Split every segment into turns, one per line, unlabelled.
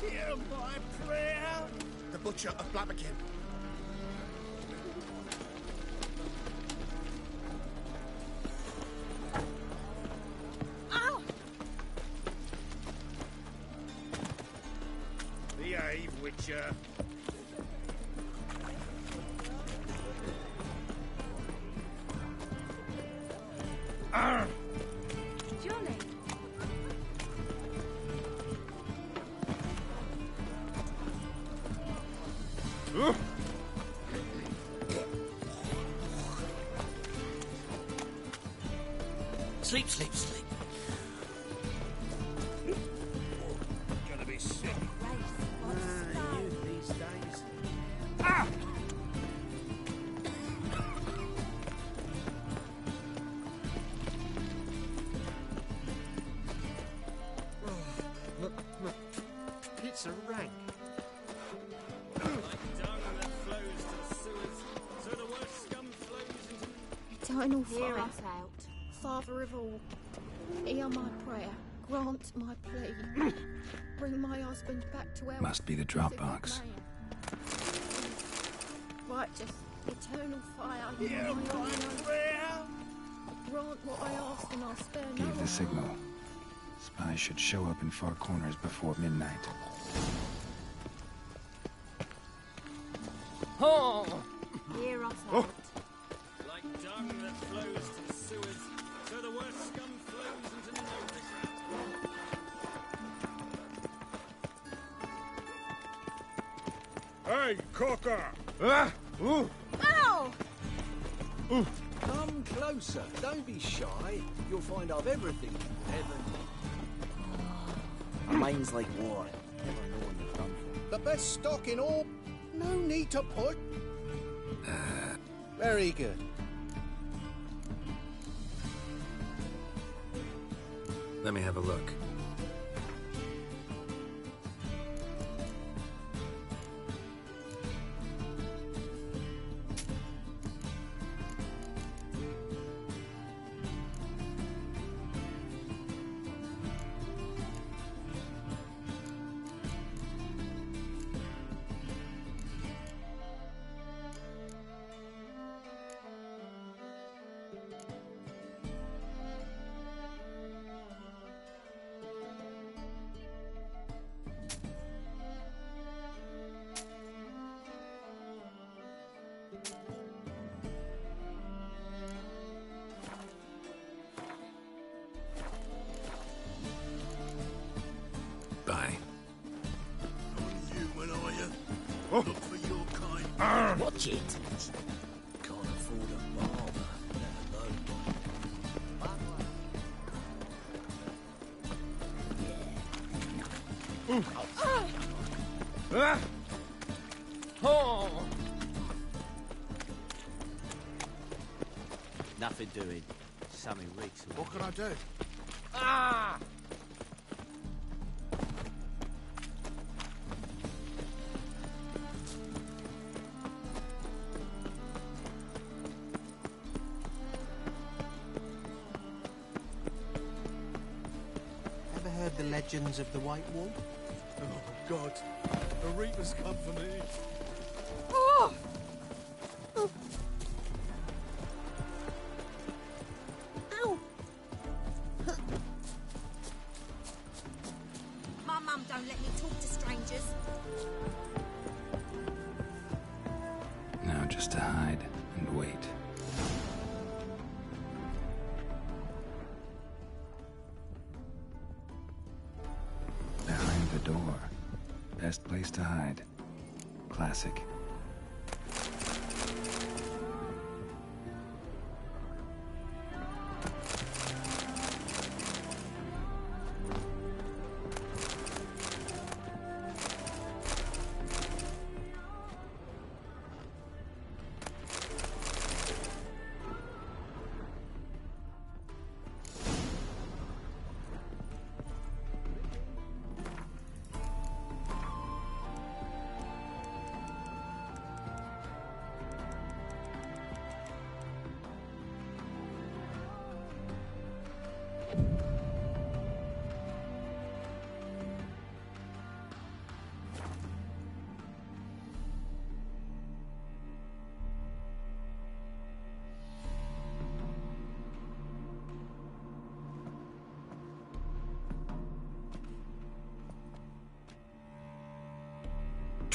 Hear my prayer. The Butcher of Blaviken.
Ow!
Behave, Witcher.
Johnny!
Sleep, sleep, sleep.
Gonna be sick. You these days. Look. It's a rank.
Eternal Hear us out. Father of all, hear my prayer. Grant my plea. Bring my husband back to health.
Must be the Dropbox.
Righteous, eternal fire.
Hear my prayer.
Grant what I ask and I'll spare no
Gave the signal. Spies should show up in far corners before midnight.
Oh!
Hear us out.
Like dung that flows to the sewers, so the worst scum flows into the
Hey, Cocker!
Ow!
Come closer. Don't be shy. You'll find I've everything. Heaven.
My mind's like water. Never know what you've done for.
The best stock in all. No need to put. Very good.
Let me have a look. Bye.
Human, are you? Look for your kind.
Watch it!
Can't afford a barber.
Oh!
Nothing doing. Something reeks.
What can I do?
Ah!
Ever heard the legends of the White Wall?
Oh, God. The Reaper's come for me.
Oh! Oh. Ow! My mum don't let me talk to strangers.
Now just to hide and wait. Behind the door. Best place to hide. Classic.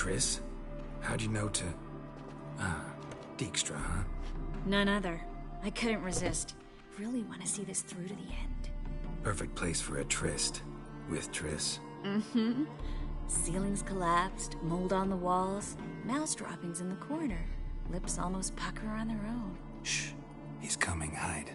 Triss? How'd you know to... Dijkstra, huh?
None other. I couldn't resist. Really want to see this through to the end.
Perfect place for a tryst. With Triss.
Mm-hmm. Ceilings collapsed, mold on the walls, mouse droppings in the corner. Lips almost pucker on their own.
Shh. He's coming. Hide.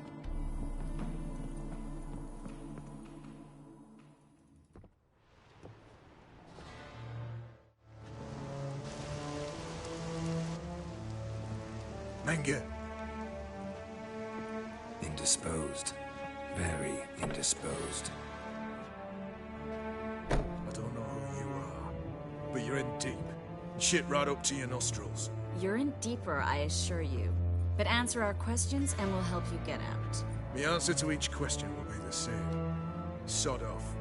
Menge.
Indisposed. Very indisposed.
I don't know who you are, but you're in deep. Shit right up to your nostrils.
You're in deeper, I assure you. But answer our questions and we'll help you get out.
The answer to each question will be the same. Sod off.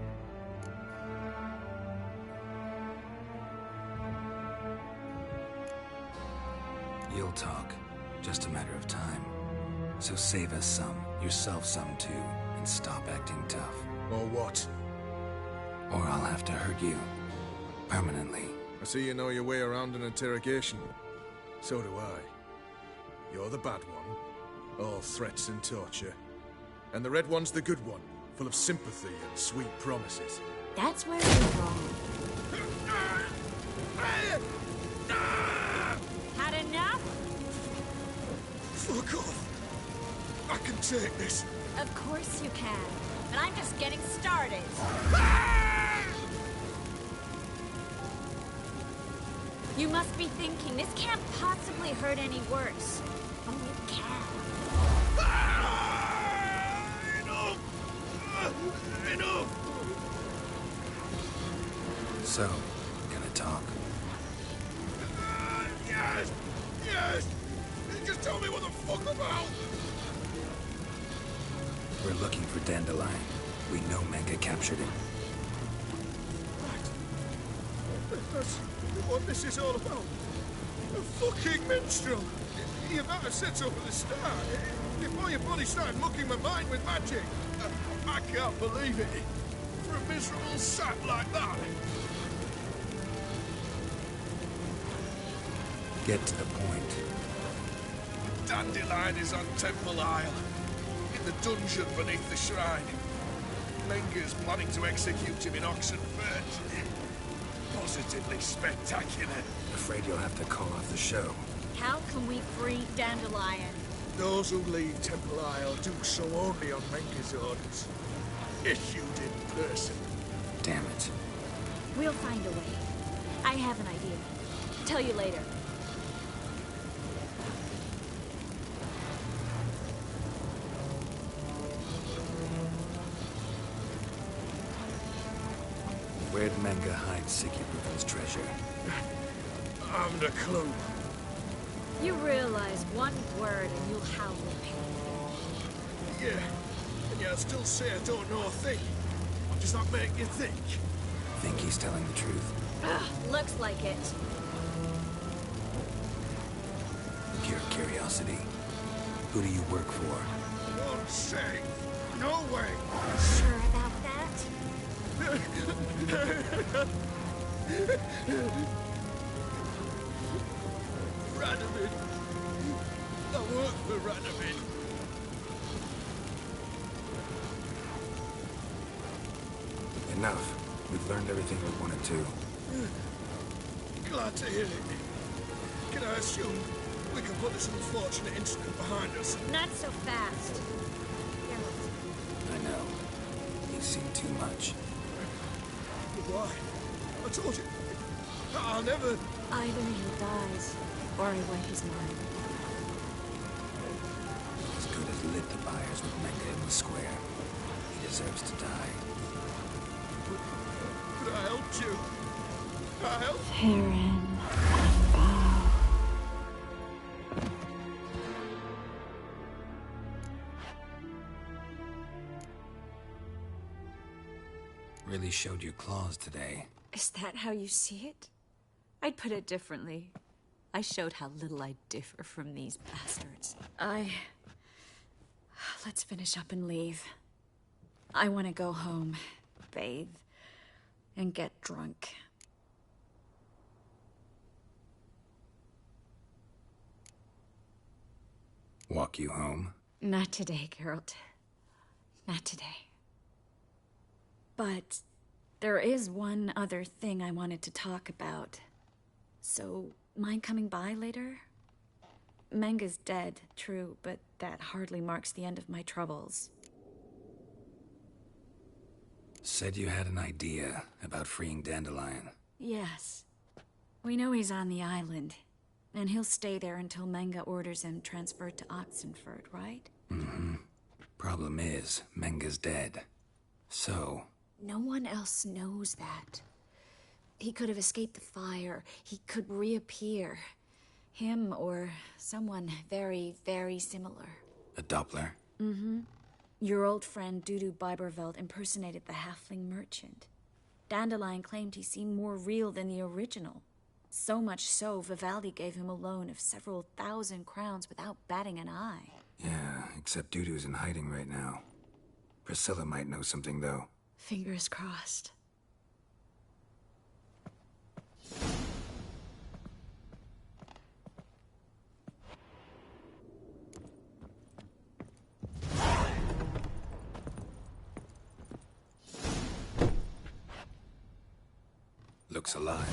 You'll talk. Just a matter of time. So save us some, yourself some too, and stop acting tough.
Or what?
Or I'll have to hurt you. Permanently.
I see you know your way around an interrogation. So do I. You're the bad one. All threats and torture. And the red one's the good one, full of sympathy and sweet promises.
That's where you're wrong. Had enough?
Fuck off! I can take this.
Of course you can. But I'm just getting started. You must be thinking, this can't possibly hurt any worse. Oh, it can.
Enough! Enough!
So, gonna talk?
Yes! Yes! Just tell me what the fuck about!
We're looking for Dandelion. We know Menge captured him.
Right. That's what this is all about. A fucking minstrel! You might have said so from the start. Before your body started mucking my mind with magic. I can't believe it. For a miserable sap like that.
Get to the point.
Dandelion is on Temple Isle. In the dungeon beneath the shrine. Menge's planning to execute him in Oxenfurt. Positively spectacular.
Afraid you'll have to call off the show.
How can we free Dandelion?
Those who leave Temple Isle do so only on Menge's orders. Issued in person.
Damn it.
We'll find a way. I have an idea. Tell you later.
Where'd Menge hide Sigismund's treasure?
I haven't a clue.
You realize one word and you'll howl in pain.
Yeah, and yet I still say I don't know a thing. Does that make you think?
Think he's telling the truth?
Ugh, looks like it.
Pure curiosity. Who do you work for?
Won't say. No way.
Sure about that?
Radovid. I work for Radovid.
Enough. We've learned everything we wanted to.
Glad to hear it. Can I assume we can put this unfortunate incident behind us?
Not so fast.
I know. You've seen too much.
But why? I told you. I'll never...
Either he dies, or I wipe his mind.
As good as lit the buyers with Menge in the square. He deserves to die.
But I helped you. I helped...
Farron and Bow.
Really showed your claws today.
Is that how you see it? I'd put it differently. I showed how little I differ from these bastards. Let's finish up and leave. I want to go home, bathe, and get drunk.
Walk you home?
Not today, Geralt. Not today. But there is one other thing I wanted to talk about. So, mind coming by later? Menga's dead, true, but that hardly marks the end of my troubles.
Said you had an idea about freeing Dandelion.
Yes. We know he's on the island, and he'll stay there until Menga orders him transferred to Oxenford, right?
Mm-hmm. Problem is, Menga's dead. So...
No one else knows that. He could have escaped the fire. He could reappear. Him or someone very, very similar.
A Doppler?
Mm-hmm. Your old friend Dudu Biberveld impersonated the halfling merchant. Dandelion claimed he seemed more real than the original. So much so, Vivaldi gave him a loan of several thousand crowns without batting an eye.
Yeah, except Dudu's in hiding right now. Priscilla might know something, though.
Fingers crossed.
Looks alive.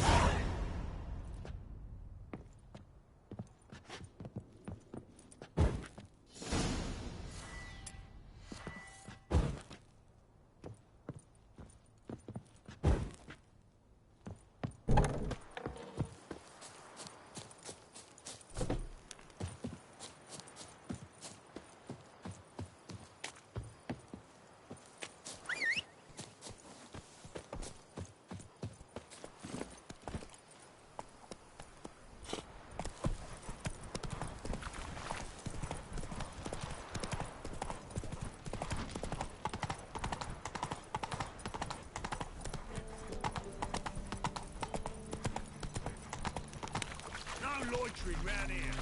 Loitering round here.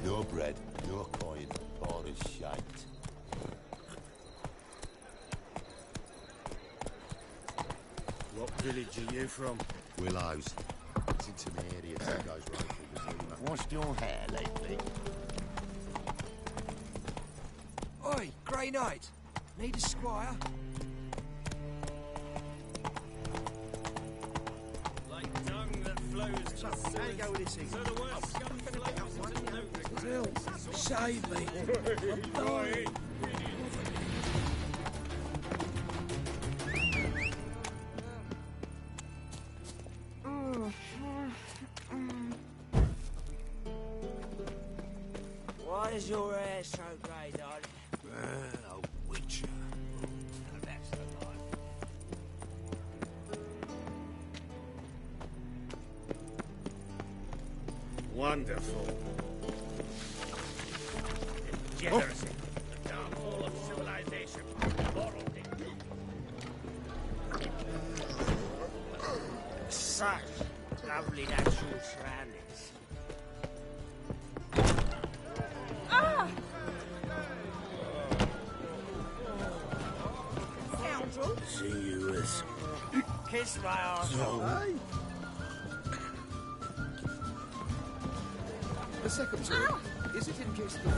No bread, no coin, all is shite.
What village are you from?
Willows. It's into the area that goes right through the river. Washed your hair lately?
Oi, Grey Knight. Need a squire?
Like dung that flows to the sewers, so the worst scum flows into no
Still, save me. I'm dying.
Why is your hair so grey, darling?
A witcher. Now that's the life.
Wonderful. Degeneracy. The downfall of civilization. Moral such lovely natural surroundings. See you as kiss my arsehole.
A second time. Is it in case the...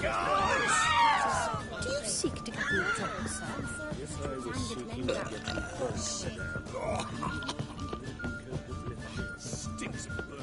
Do you seek to get me in trouble, sir?
Yes, I was seeking to get you first. Stinks of blood.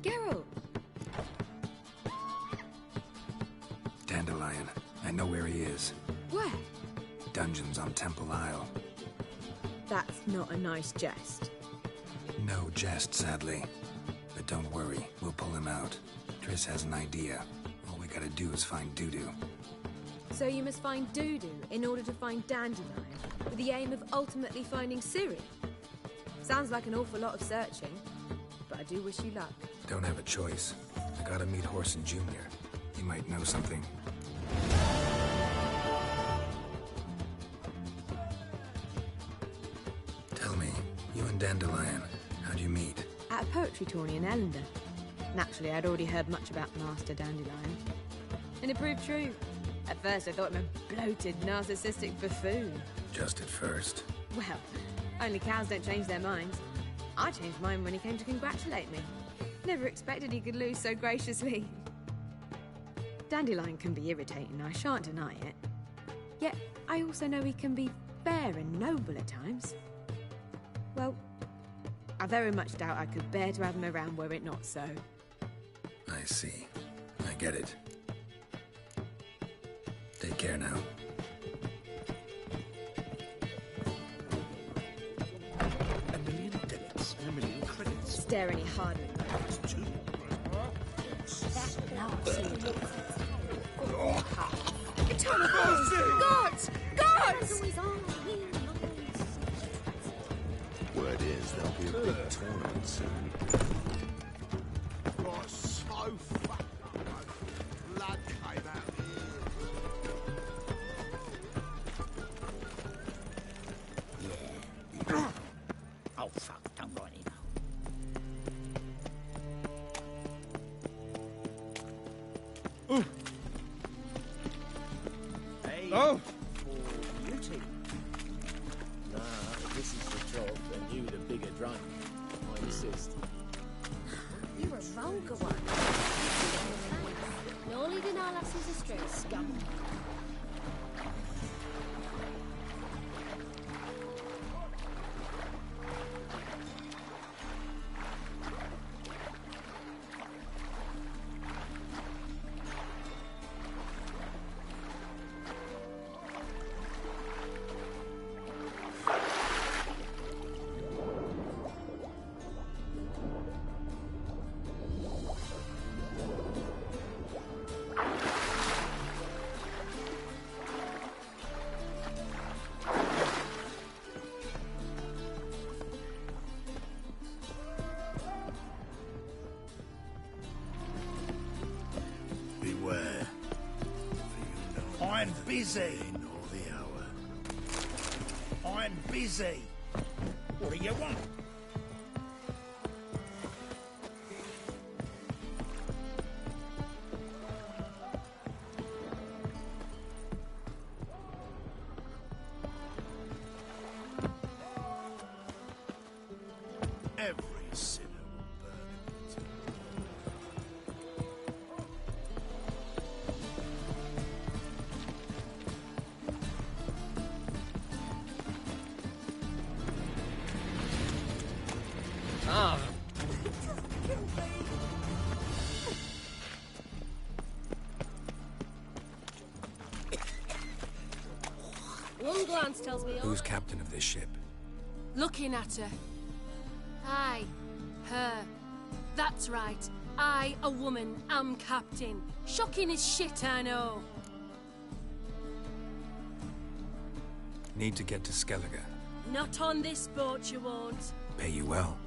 Geralt!
Dandelion. I know where he is.
Where?
Dungeons on Temple Isle.
That's not a nice jest.
No jest, sadly. But don't worry, we'll pull him out. Triss has an idea. All we I gotta do is find Dudu.
So you must find Dudu in order to find Dandelion, with the aim of ultimately finding Ciri. Sounds like an awful lot of searching, but I do wish you luck.
Don't have a choice. I gotta meet Horson Jr. He might know something. Tell me, you and Dandelion, how'd you meet?
At a poetry tourney in Ellender. Naturally, I'd already heard much about Master Dandelion. And it proved true. At first, I thought him a bloated, narcissistic buffoon.
Just at first.
Well, only cows don't change their minds. I changed mine when he came to congratulate me. Never expected he could lose so graciously. Dandelion can be irritating, I shan't deny it. Yet, I also know he can be fair and noble at times. Well, I very much doubt I could bear to have him around were it not so.
I see. I get it. Take care now.
$1 million debits and $1 million credits.
Stare any harder.
Gods! Gods!
Word is there'll be a big tournament soon.
Got so fucking much blood came out here.
Yeah. Oh, fuck, don't write it now.
Hey,
Oh!
for beauty. Nah, if this is the job, then you the bigger drunk. I insist.
You're a vulgar one. No leading our lasses astray, scum.
Beware. For you know
I'm busy.
nor the hour.
I'm busy. What do you want?
Every sinner will burn in eternity.
One glance tells me all.
Who's captain of this ship?
Looking at her. Aye, her. That's right. I, a woman, am captain. Shocking as shit, I know.
Need to get to Skellige.
Not on this boat, you won't.
Pay you well.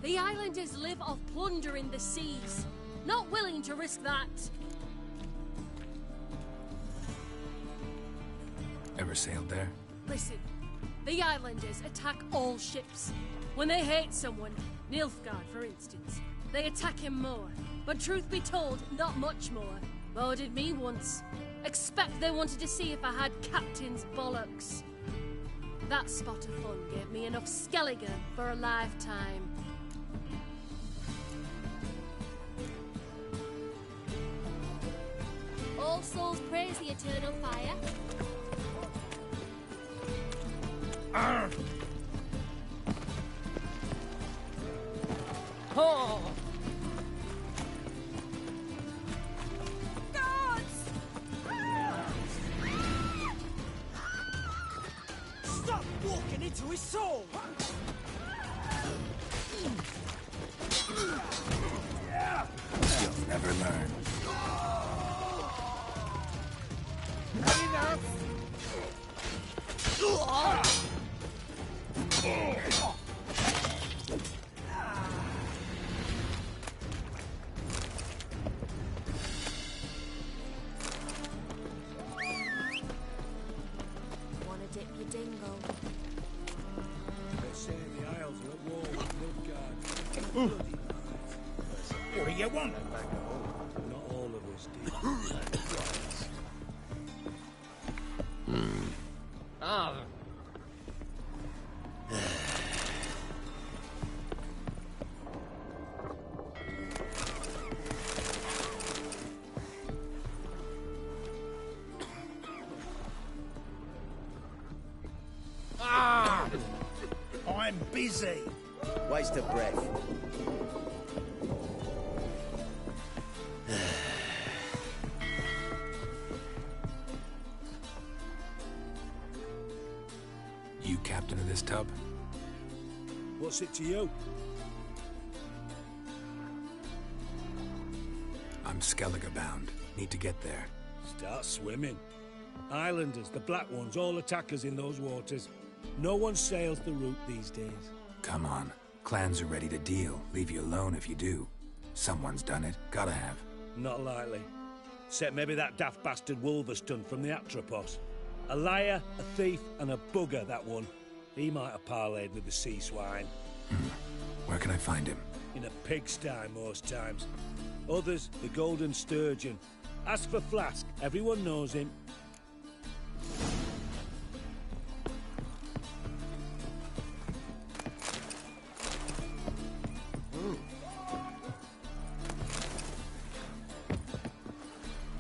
The islanders live off plundering the seas. Not willing to risk that.
Ever sailed there?
Listen, the islanders attack all ships. When they hate someone, Nilfgaard for instance, they attack him more. But truth be told, not much more. Murdered me once. Expect they wanted to see if I had captain's bollocks. That spot of fun gave me enough Skellige for a lifetime.
All souls praise the eternal fire.
Oh!
Stop walking into his soul!
You'll never learn.
Wanna dip your dingo?
They're saying the Isles are at war with Nilfgaard. What do you want? Not all of us do. I'm busy.
Waste of breath.
You captain of this tub?
What's it to you?
I'm Skellige bound. Need to get there.
Start swimming. Islanders, the Black Ones, all attackers in those waters. No one sails the route these days.
Come on. Clans are ready to deal. Leave you alone if you do. Someone's done it. Gotta have.
Not likely. Except maybe that daft bastard Wolverston from the Atropos. A liar, a thief, and a bugger, that one. He might have parlayed with the sea swine.
Where can I find him?
In a pigsty most times. Others, the Golden Sturgeon. As for Flask, everyone knows him.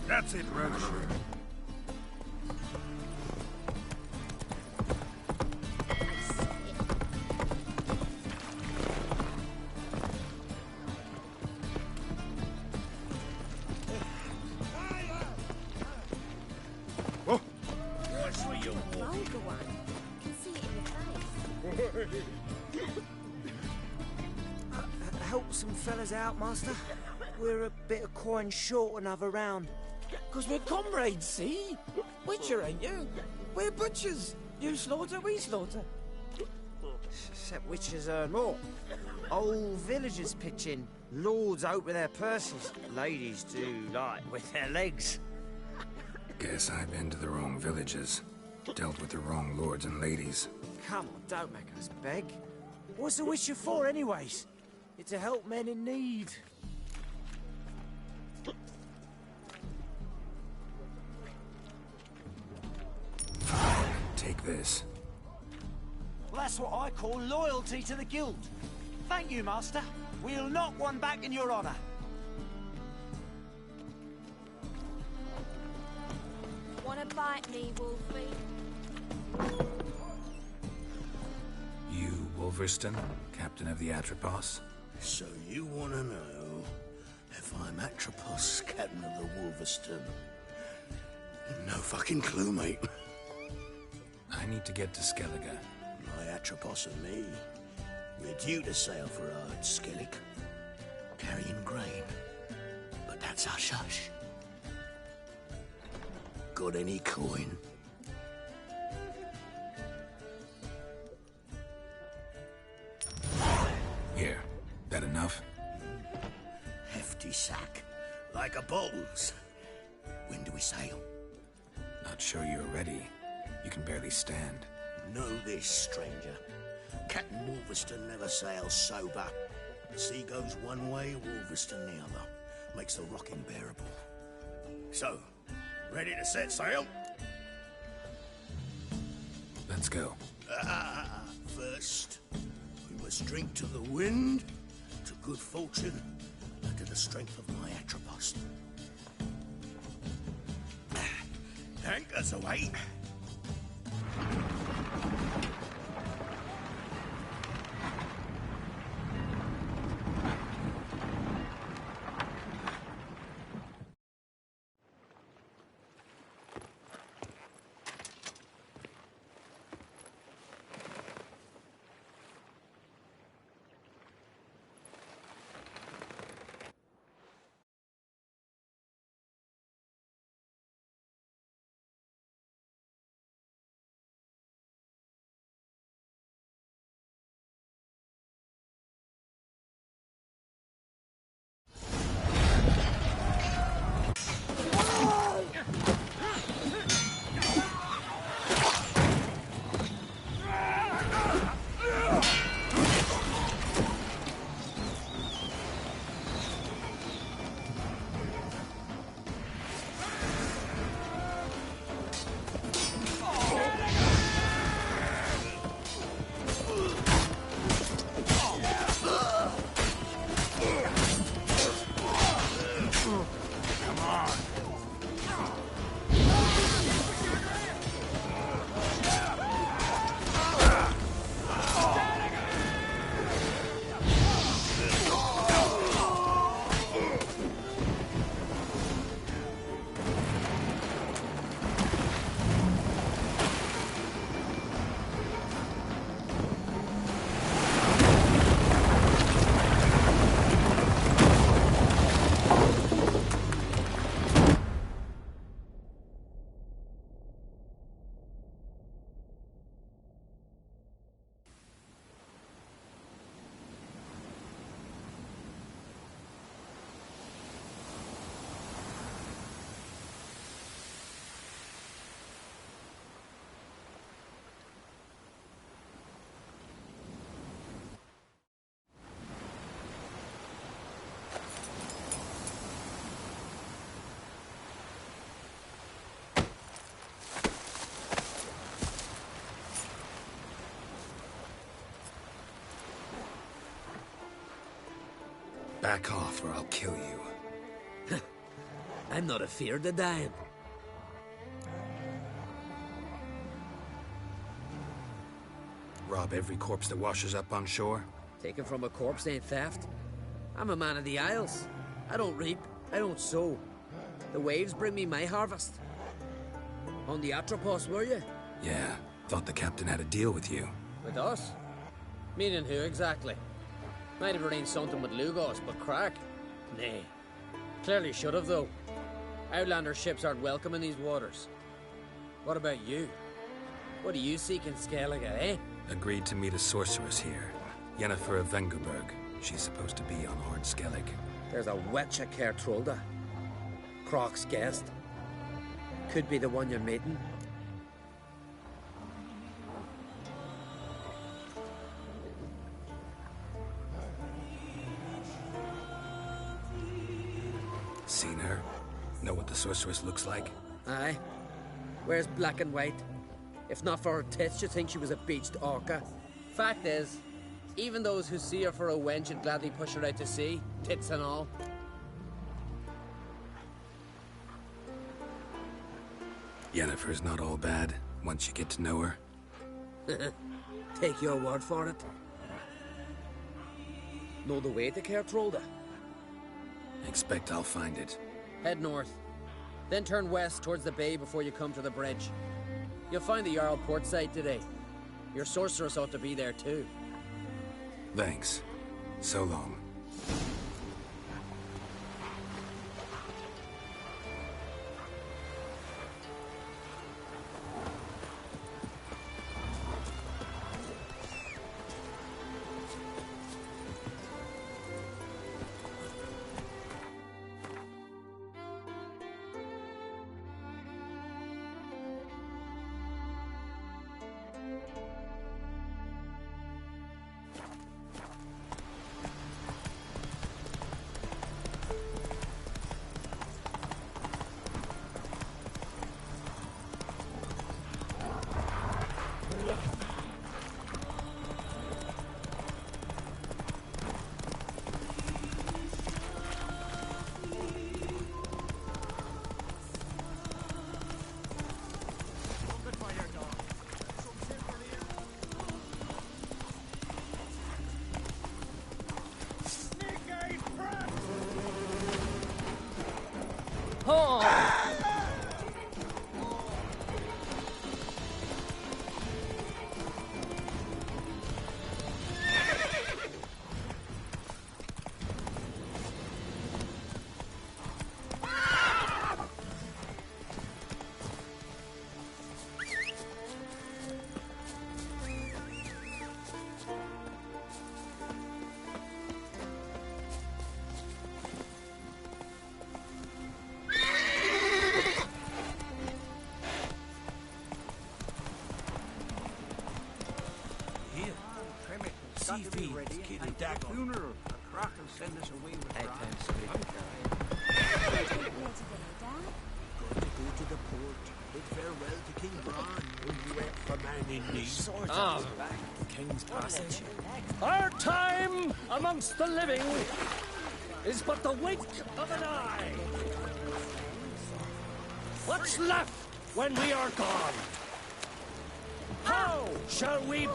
That's it, Roach.
What's with you?
Vulgar one. Can see it in your face.
Help some fellas out, Master. We're a bit of coin short another round.
'Cause we're comrades, see? Witcher, ain't you? We're butchers. You slaughter, we slaughter.
Except witches earn more. Old villagers pitch in. Lords out with their purses. Ladies do like with their legs.
Guess I've been to the wrong villages. Dealt with the wrong lords and ladies.
Come on, don't make us beg. What's the witcher for, anyways? It's to help men in need.
Take this.
Well, that's what I call loyalty to the guild. Thank you, Master. We'll knock one back in your honor.
Wanna bite me, Wolfie?
You, Wolverston, captain of the Atropos?
So you want to know if I'm Atropos, captain of the Wolverston? No fucking clue, mate.
I need to get to Skellige.
My Atropos and me, we're due to sail for Ard Skellig, carrying grain. But that's hush-hush. Got any coin?
Here. That enough?
Hefty sack, like a bull's. When do we sail?
Not sure you're ready. You can barely stand.
Know this, stranger. Captain Wolverston never sails sober. The sea goes one way, Wolverston the other. Makes the rocking bearable. So, ready to set sail?
Let's go.
First, we must drink to the wind, to good fortune, and to the strength of my Atropos. Anchors away.
Back off or I'll kill you.
I'm not afeard of dying.
Rob every corpse that washes up on shore?
Taken from a corpse ain't theft. I'm a man of the Isles. I don't reap, I don't sow. The waves bring me my harvest. On the Atropos, were you?
Yeah, thought the captain had a deal with you.
With us? Meaning who exactly? Might have arranged something with Lugos, but crack? Nay. Clearly should have, though. Outlander ships aren't welcome in these waters. What about you? What do you seek in Skellige, eh?
Agreed to meet a sorceress here. Yennefer of Vengerberg. She's supposed to be on Ord Skellig.
There's a witch at Kertrolda. Croc's guest. Could be the one you're meeting.
Seen her? Know what the sorceress looks like?
Aye. Wears black and white. If not for her tits, you'd think she was a beached orca. Fact is, even those who see her for a wench would gladly push her out to sea, tits and all.
Yennefer's not all bad, once you get to know her.
Take your word for it. Know the way to Kertrolda?
Expect I'll find it.
Head north. Then turn west towards the bay before you come to the bridge. You'll find the Jarl port site today. Your sorceress ought to be there too.
Thanks. So long.
Funeral. A crock and send us away with
I can't speak.
Going to go to the port. Bid farewell to King Bran, who went for man in need.
King's Passage. Our time amongst the living is but the wink of an eye.
What's left when we are gone? How shall we...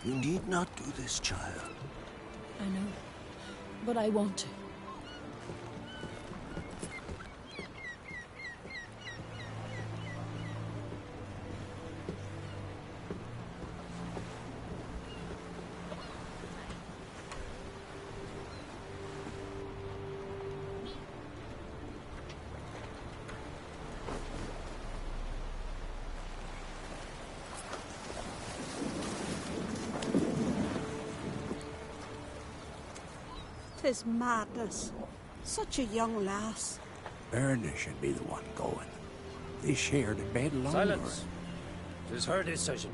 You need not do this, child.
I know, but I want to.
Tis madness. Such a young lass.
Erna should be the one going. They shared a bed long.
Silence. It is her decision.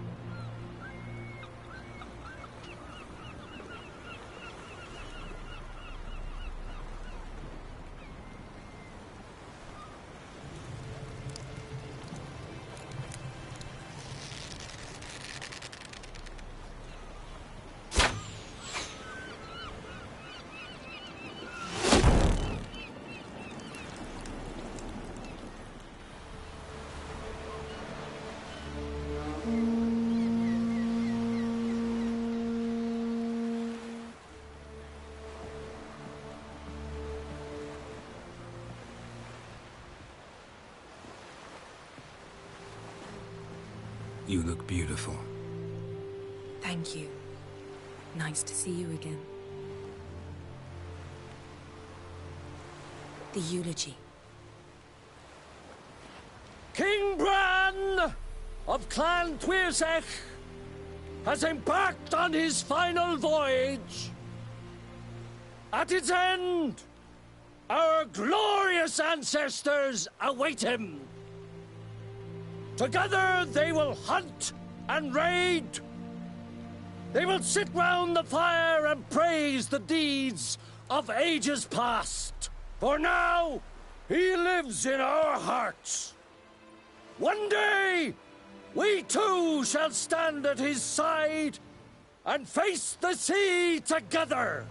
You look beautiful.
Thank you. Nice to see you again. The eulogy.
King Bran of Clan Tuirsech has embarked on his final voyage. At its end, our glorious ancestors await him. Together they will hunt and raid. They will sit round the fire and praise the deeds of ages past. For now, he lives in our hearts. One day, we too shall stand at his side and face the sea together.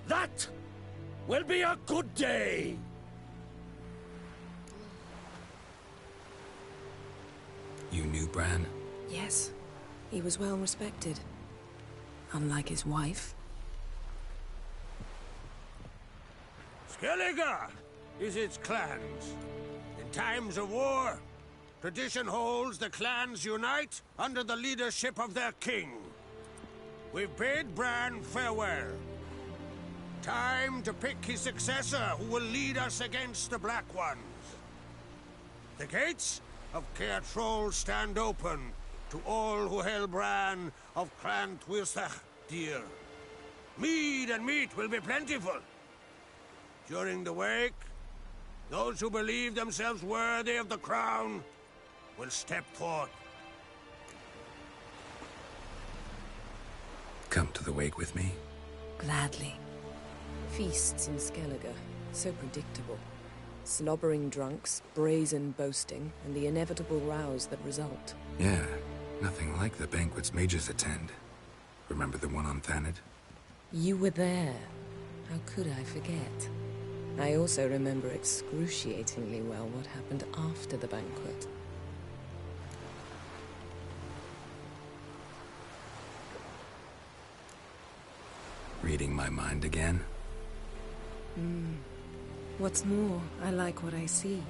That will be a good day.
You knew Bran?
Yes. He was well respected. Unlike his wife.
Skellige is its clans. In times of war, tradition holds the clans unite under the leadership of their king. We've bade Bran farewell. Time to pick his successor who will lead us against the Black Ones. The gates of Caer Troll stand open to all who held Bran of Clan Tuirsech dear. Mead and meat will be plentiful. During the wake, those who believe themselves worthy of the crown will step forth.
Come to the wake with me?
Gladly. Feasts in Skellige, so predictable. Slobbering drunks, brazen boasting, and the inevitable rows that result.
Yeah, nothing like the banquets mages attend. Remember the one on Thanedd?
You were there. How could I forget? I also remember excruciatingly well what happened after the banquet.
Reading my mind again?
What's more, I like what I see.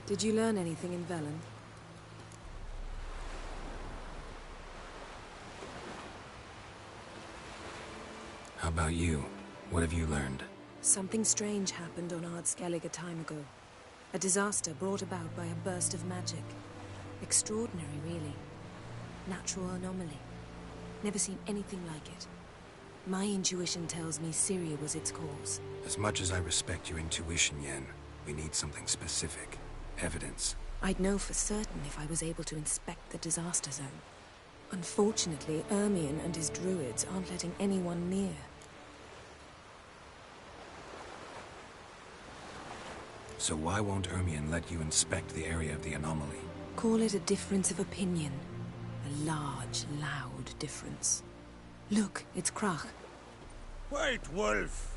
Did you learn anything in Velen?
How about you? What have you learned?
Something strange happened on Ard Skellig a time ago. A disaster brought about by a burst of magic. Extraordinary, really. Natural anomaly. Never seen anything like it. My intuition tells me Syria was its cause.
As much as I respect your intuition, Yen, we need something specific. Evidence.
I'd know for certain if I was able to inspect the disaster zone. Unfortunately, Ermion and his druids aren't letting anyone near.
So why won't Ermion let you inspect the area of the anomaly?
Call it a difference of opinion. A large, loud difference. Look, it's Krach.
White Wolf!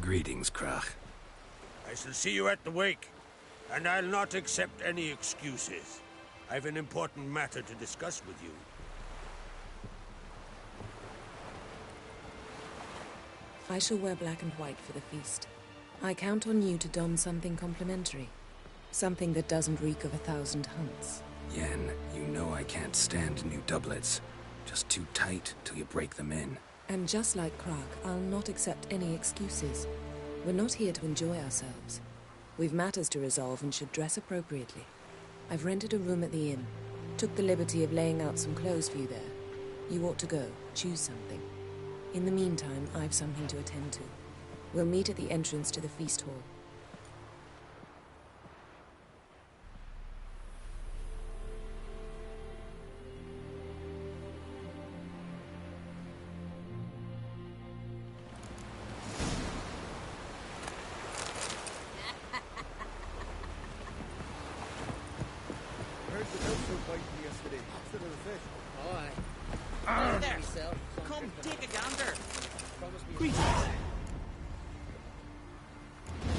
Greetings, Krach.
I shall see you at the wake, and I'll not accept any excuses. I've an important matter to discuss with you.
I shall wear black and white for the feast. I count on you to don something complimentary. Something that doesn't reek of 1,000 hunts.
Yen, you know I can't stand new doublets. Just too tight till you break them in.
And just like Krach, I'll not accept any excuses. We're not here to enjoy ourselves. We've matters to resolve and should dress appropriately. I've rented a room at the inn. Took the liberty of laying out some clothes for you there. You ought to go. Choose something. In the meantime, I've something to attend to. We'll meet at the entrance to the feast hall.
Come, take a gander.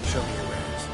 Show me your wares.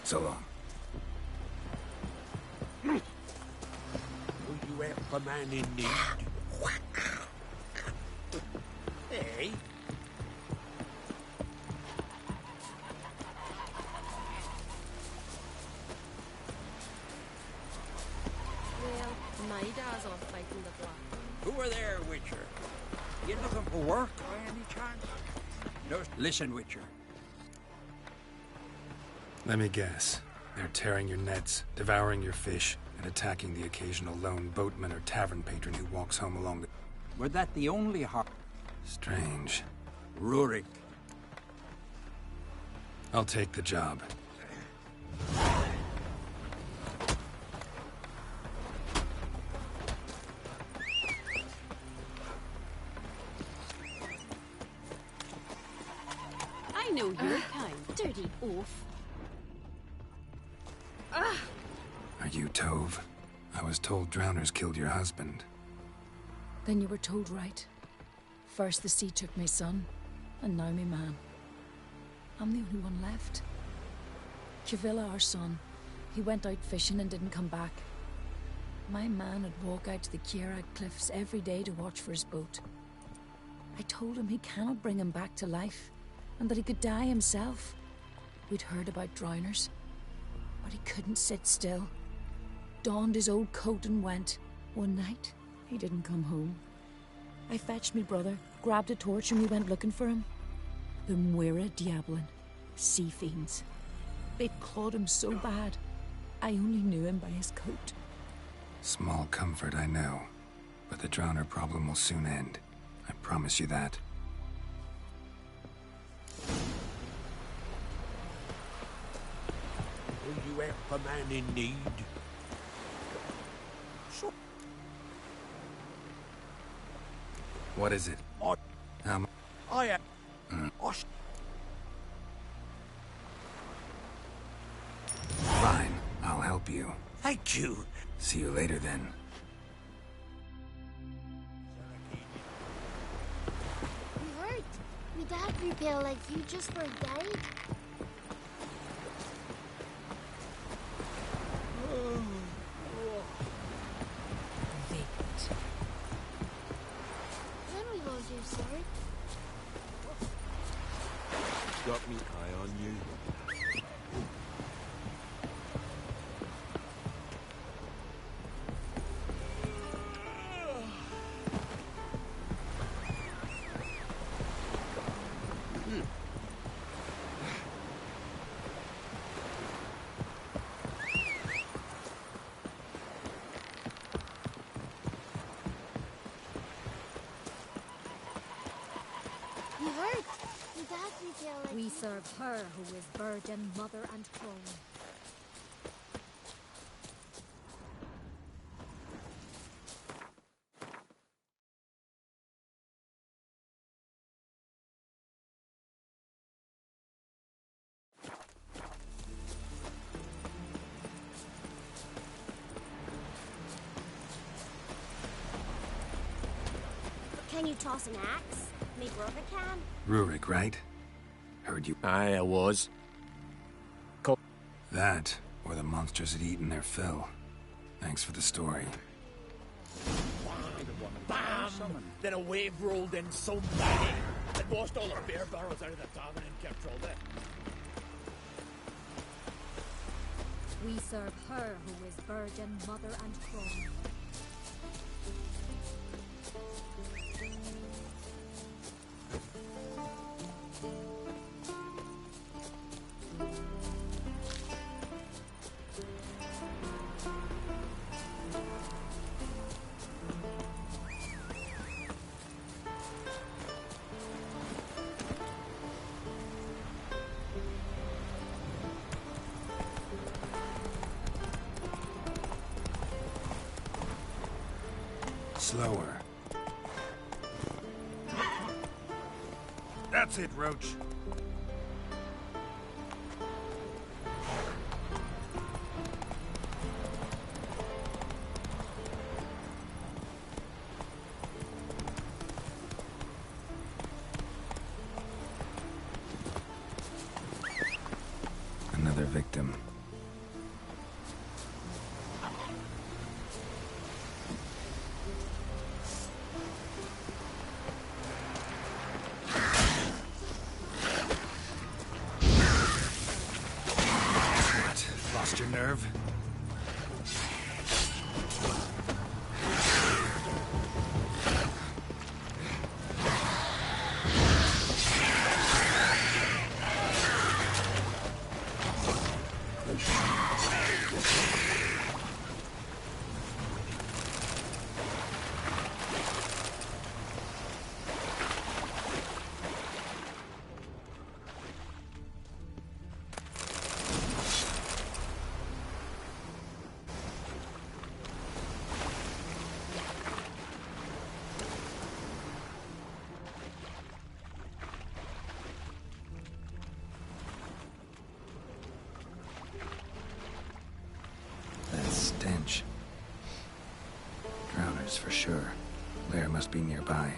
So long.
Will you help a man in need? Hey?
Well, my dad's off fighting the block.
Who are there, Witcher? You looking for work by any chance? Just listen, Witcher.
Let me guess. They're tearing your nets, devouring your fish, and attacking the occasional lone boatman or tavern patron who walks home along the...
Were that the only harm?
Strange.
Rurik.
I'll take the job.
I know your kind, dirty oaf.
Are you Tove? I was told drowners killed your husband.
Then you were told right. First the sea took my son, and now me man. I'm the only one left. Kavilla, our son, he went out fishing and didn't come back. My man would walk out to the Kierag cliffs every day to watch for his boat. I told him he cannot bring him back to life, and that he could die himself. We'd heard about drowners, but he couldn't sit still. Donned his old coat and went. One night, he didn't come home. I fetched me brother, grabbed a torch, and we went looking for him. The Muira Diablin, sea fiends. They'd clawed him so bad, I only knew him by his coat.
Small comfort, I know. But the drowner problem will soon end. I promise you that.
Will you help a man in need? So
What is it?
I am.
Fine, I'll help you.
Thank you.
See you later then.
You hurt. My dad prepare like you just for a guide. Then we go do, sir.
Got me eye on you.
You hurt. My dad prepare like
We serve her who is virgin, mother, and crone.
Can you toss an axe? My brother can.
Rurik, right? Heard you.
I was.
That, or the monsters had eaten their fill. Thanks for the story.
Bam! Then a wave rolled in so many it washed all the beer barrels out of the tavern and kept all there.
We serve her who is virgin, mother, and crone.
Slower. That's it, Roach. Another victim. Lost your nerve? Stench. Drowners for sure. Lair must be nearby.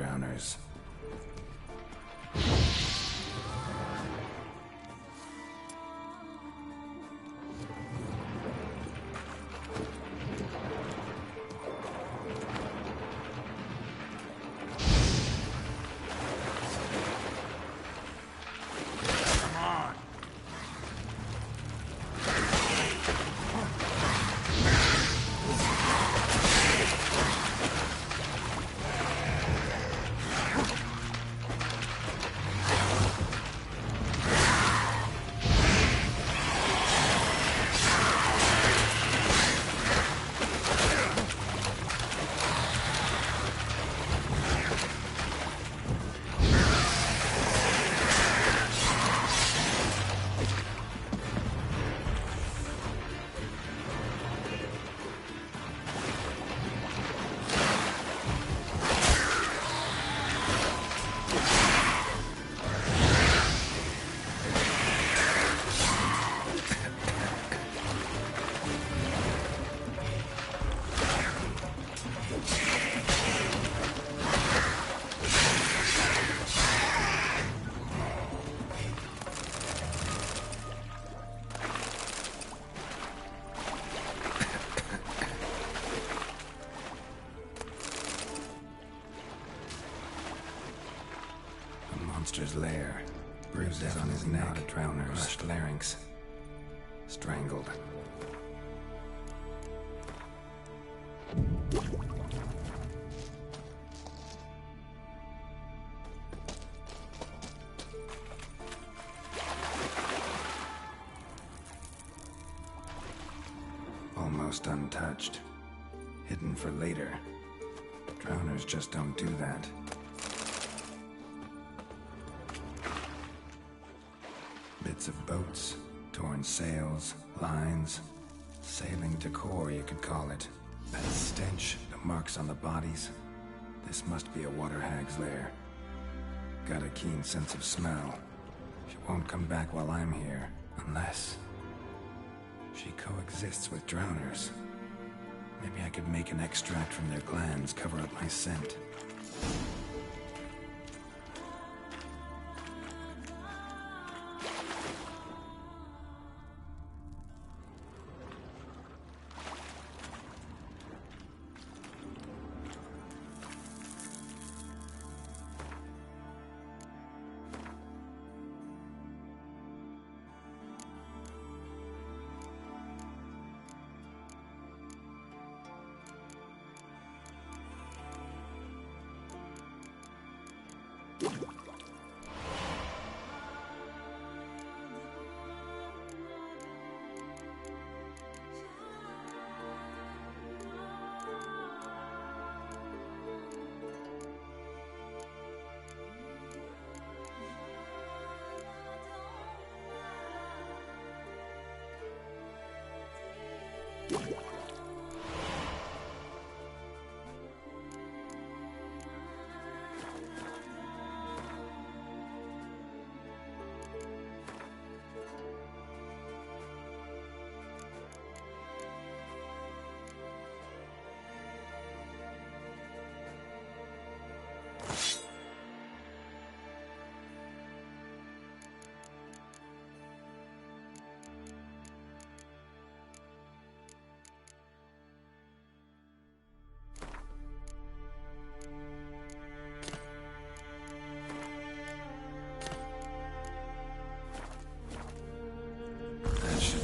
drowners. Monster's lair. Bruises on his neck, drowners, crushed larynx, strangled. Almost untouched. Hidden for later. Drowners just don't do that. Bits of boats, torn sails, lines, sailing decor, you could call it. That stench, the marks on the bodies. This must be a water hag's lair. Got a keen sense of smell. She won't come back while I'm here, unless she coexists with drowners. Maybe I could make an extract from their glands cover up my scent.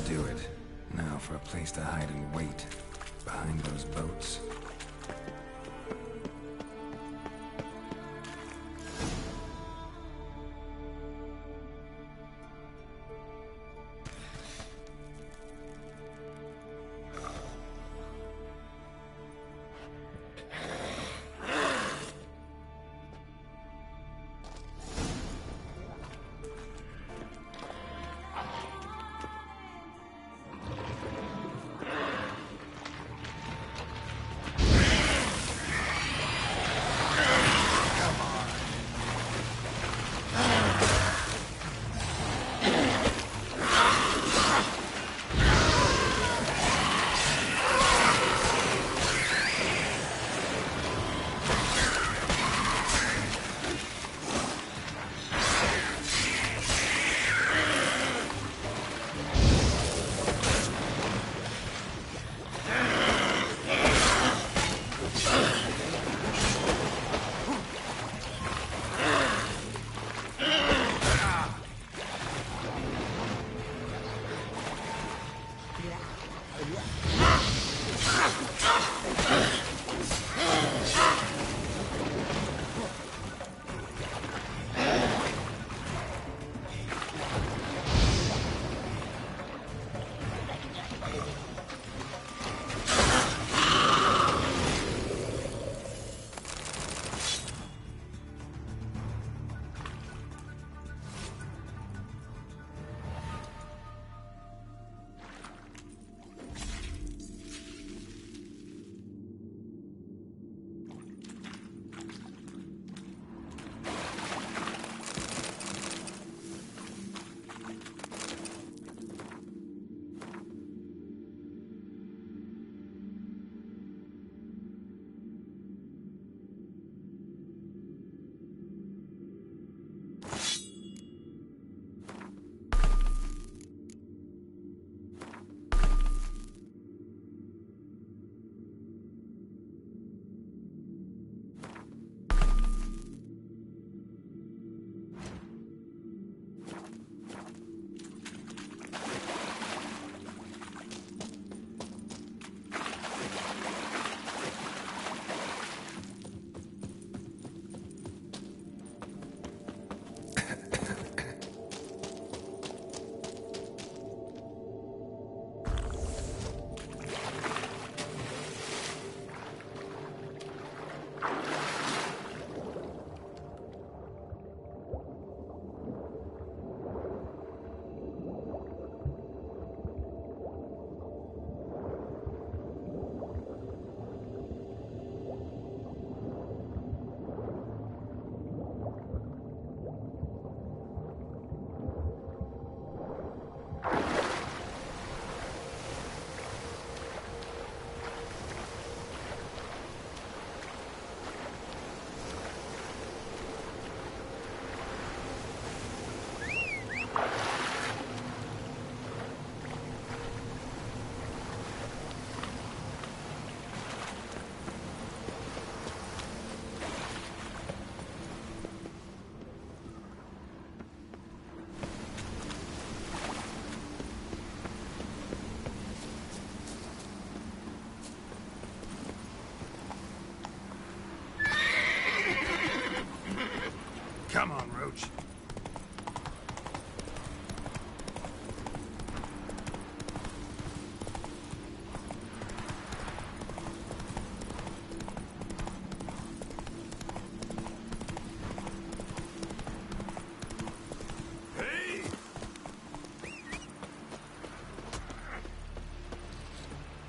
Do it. Now for a place to hide and wait. Behind those boats.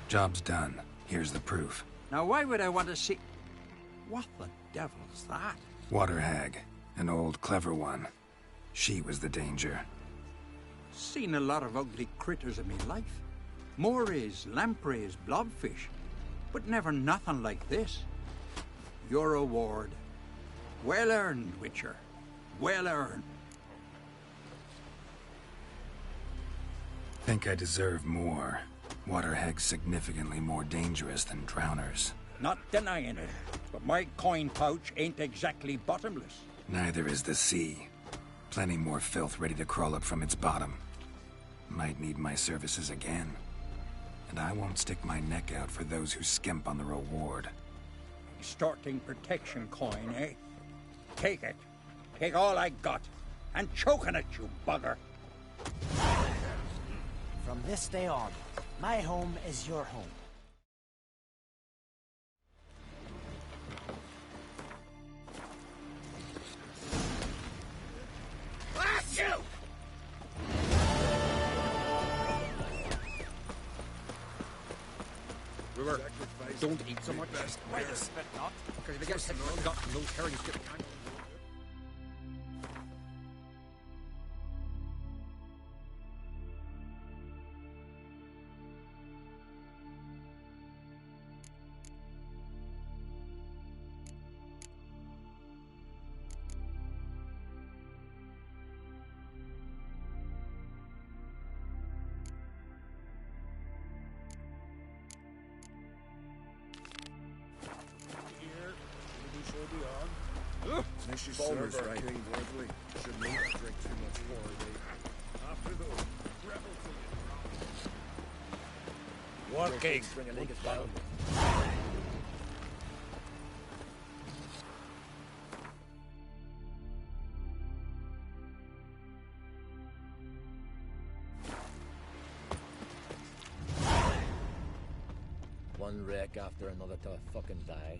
Job's done. Here's the proof.
Now why would I want to see... What the devil's that?
Water hag. An old, clever one. She was the danger.
Seen a lot of ugly critters in me life. Morays, lampreys, blobfish. But never nothing like this. Your reward. Well earned, Witcher. Well earned.
Think I deserve more. Water hags significantly more dangerous than drowners.
Not denying it, but my coin pouch ain't exactly bottomless.
Neither is the sea. Plenty more filth ready to crawl up from its bottom. Might need my services again. And I won't stick my neck out for those who skimp on the reward.
Extorting protection coin, eh? Take it. Take all I got. And choking it, you bugger.
From this day on, my home is your home.
Blast you! River, don't eat so much. Why the spit not? Because if you get sick of the gut and those herrings get behind.
Mrs. Server right. King Worthley should not drink too much more. After the rebel
Working.
One wreck after another till I fucking die.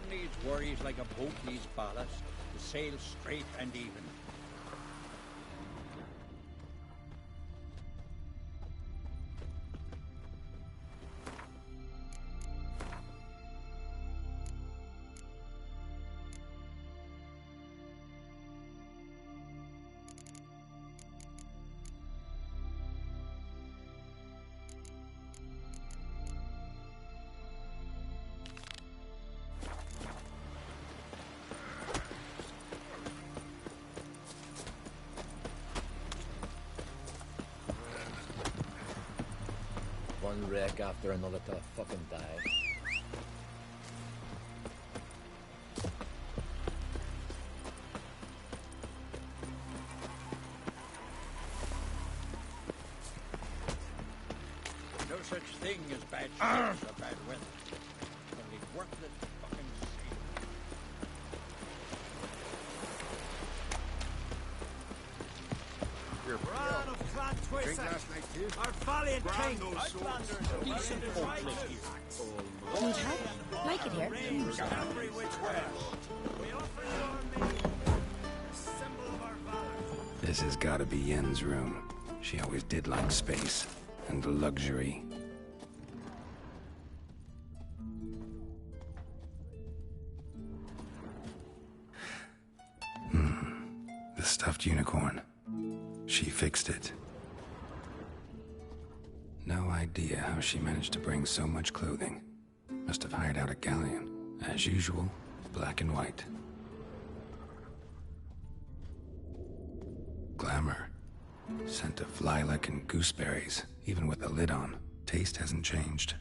Needs worries like a boat needs ballast to sail straight and even.
One wreck after another till I fucking die.
No such thing as bad ships or bad weather. Only worthless fucking sea.
Ran of Clan
Drink last night too.
Our valiant king.
Decent folk live here.
Need help? Like it here?
Every which way. We offer you our mead, a symbol of our valor.
This has gotta be Yen's room. She always did like space and luxury. The stuffed unicorn. She fixed it. No idea how she managed to bring so much clothing. Must have hired out a galleon. As usual, black and white. Glamour. Scent of lilac and gooseberries, even with the lid on. Taste hasn't changed.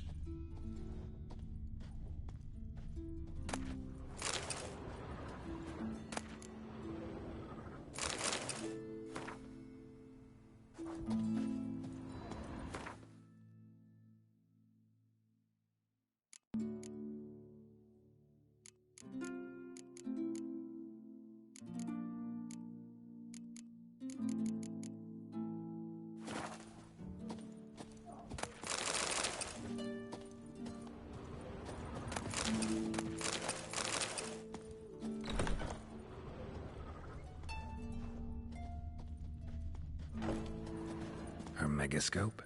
megascope?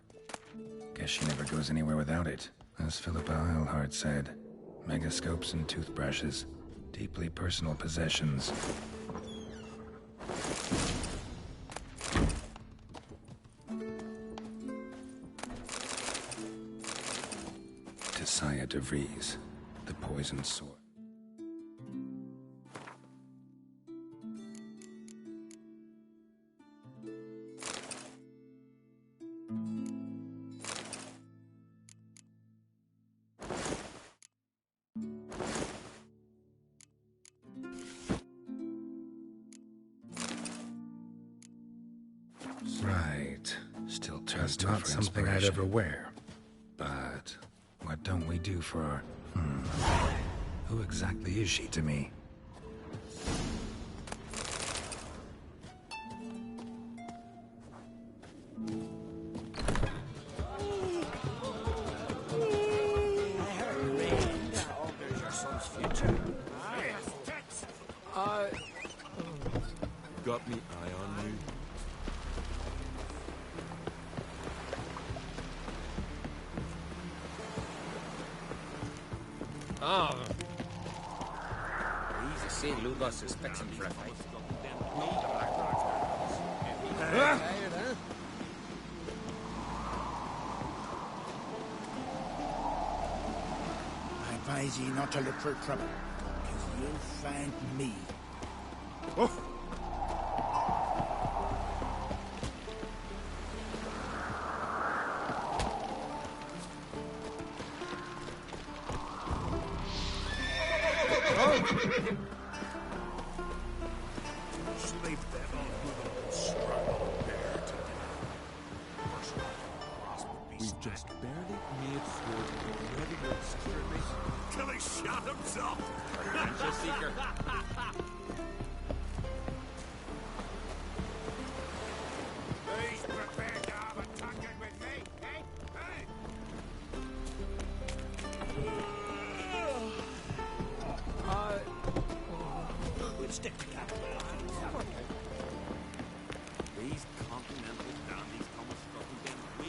Guess she never goes anywhere without it. As Philippa Eilhart said, megascopes and toothbrushes, deeply personal possessions. Tissaia de Vries, the poisoned sword. Right. Still That's not something I'd ever wear. But what don't we do for... Who exactly is she to me?
Got me eye on you?
Oh. Easy see, Lugos suspects him for a fight.
I advise ye not to look for trouble, because you'll find me. Oh.
Sleep that on good old struggle bear today.
We just barely made through the regular security
till he shot himself.
Adventure seeker.
He's prepared to have a talking with me, eh? Hey!
We'll stick together. These continental dandies come with fucking things we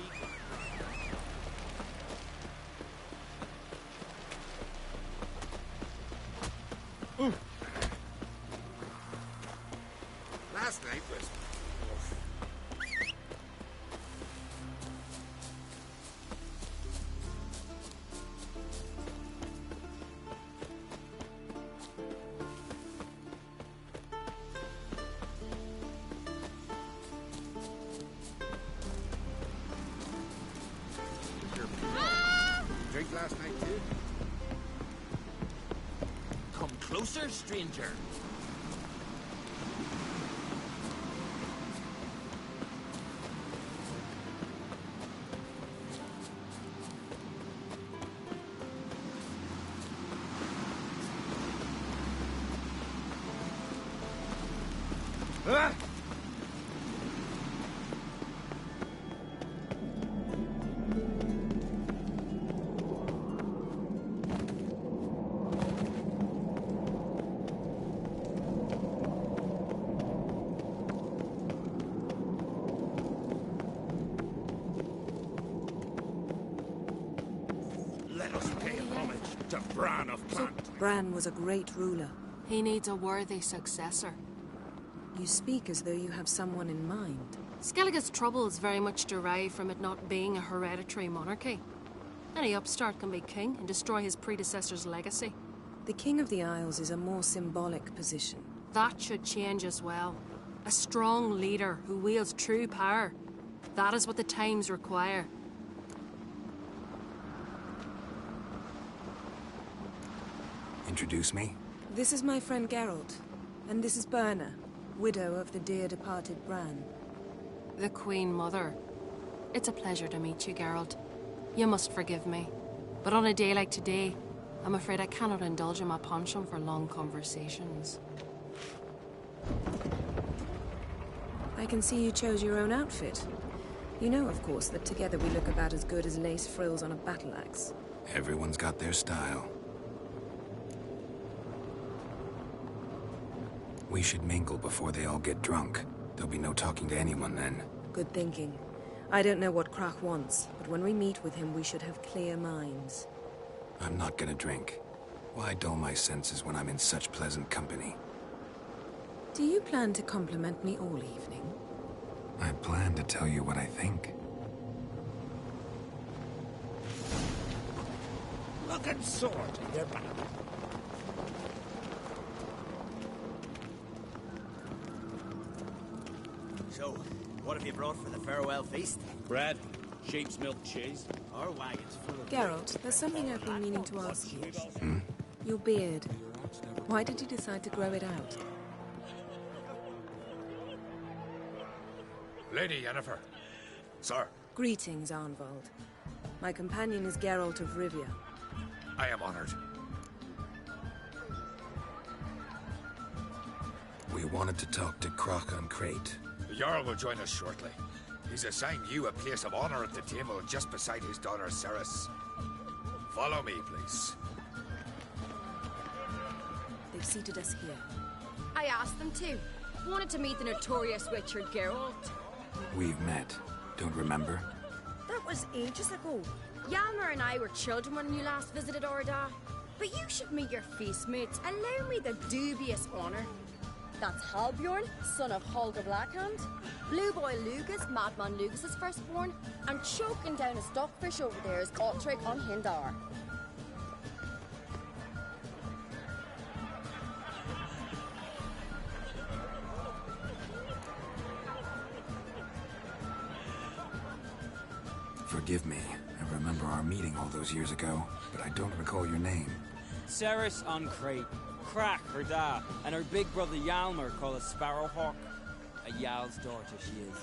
Last night was... Drink last night, too?
Come closer, stranger.
Let us pay homage to Bran of Plant.
Bran was a great ruler.
He needs a worthy successor.
You speak as though you have someone in mind.
Skellige's troubles very much derive from it not being a hereditary monarchy. Any upstart can be king and destroy his predecessor's legacy.
The King of the Isles is a more symbolic position.
That should change as well. A strong leader who wields true power. That is what the times require.
Introduce me?
This is my friend Geralt, and this is Birna, widow of the dear departed Bran.
The Queen Mother. It's a pleasure to meet you, Geralt. You must forgive me. But on a day like today, I'm afraid I cannot indulge in my penchant for long conversations.
I can see you chose your own outfit. You know, of course, that together we look about as good as lace frills on a battle axe.
Everyone's got their style. We should mingle before they all get drunk. There'll be no talking to anyone then.
Good thinking. I don't know what Crach wants, but when we meet with him, we should have clear minds.
I'm not gonna drink. Why dull my senses when I'm in such pleasant company?
Do you plan to compliment me all evening?
I plan to tell you what I think.
Looking sore to your back.
So, what have you brought for the farewell feast?
Bread, sheep's milk cheese.
Our wagons full of...
Geralt, there's something I've been meaning to ask you. Your beard. Why did you decide to grow it out?
Lady Yennefer. Sir.
Greetings, Arnvald. My companion is Geralt of Rivia.
I am honored.
We wanted to talk to Crach on Crate.
The Jarl will join us shortly. He's assigned you a place of honor at the table just beside his daughter Ceres. Follow me, please.
They've seated us here.
I asked them to. Wanted to meet the notorious Witcher Geralt.
We've met. Don't remember?
That was ages ago. Hjalmar and I were children when you last visited Orda. But you should meet your feast mates. Allow me the dubious honor. That's Halbjorn, son of Holger Blackhand. Blue Boy Lugas, Madman Lugas' firstborn. And choking down a stockfish over there is Gotrek on Hindar.
Forgive me. I remember our meeting all those years ago, but I don't recall your name.
Ceres on Crate. Crach, her da, and her big brother Hjalmar called a Sparrowhawk. A Jarl's daughter she is.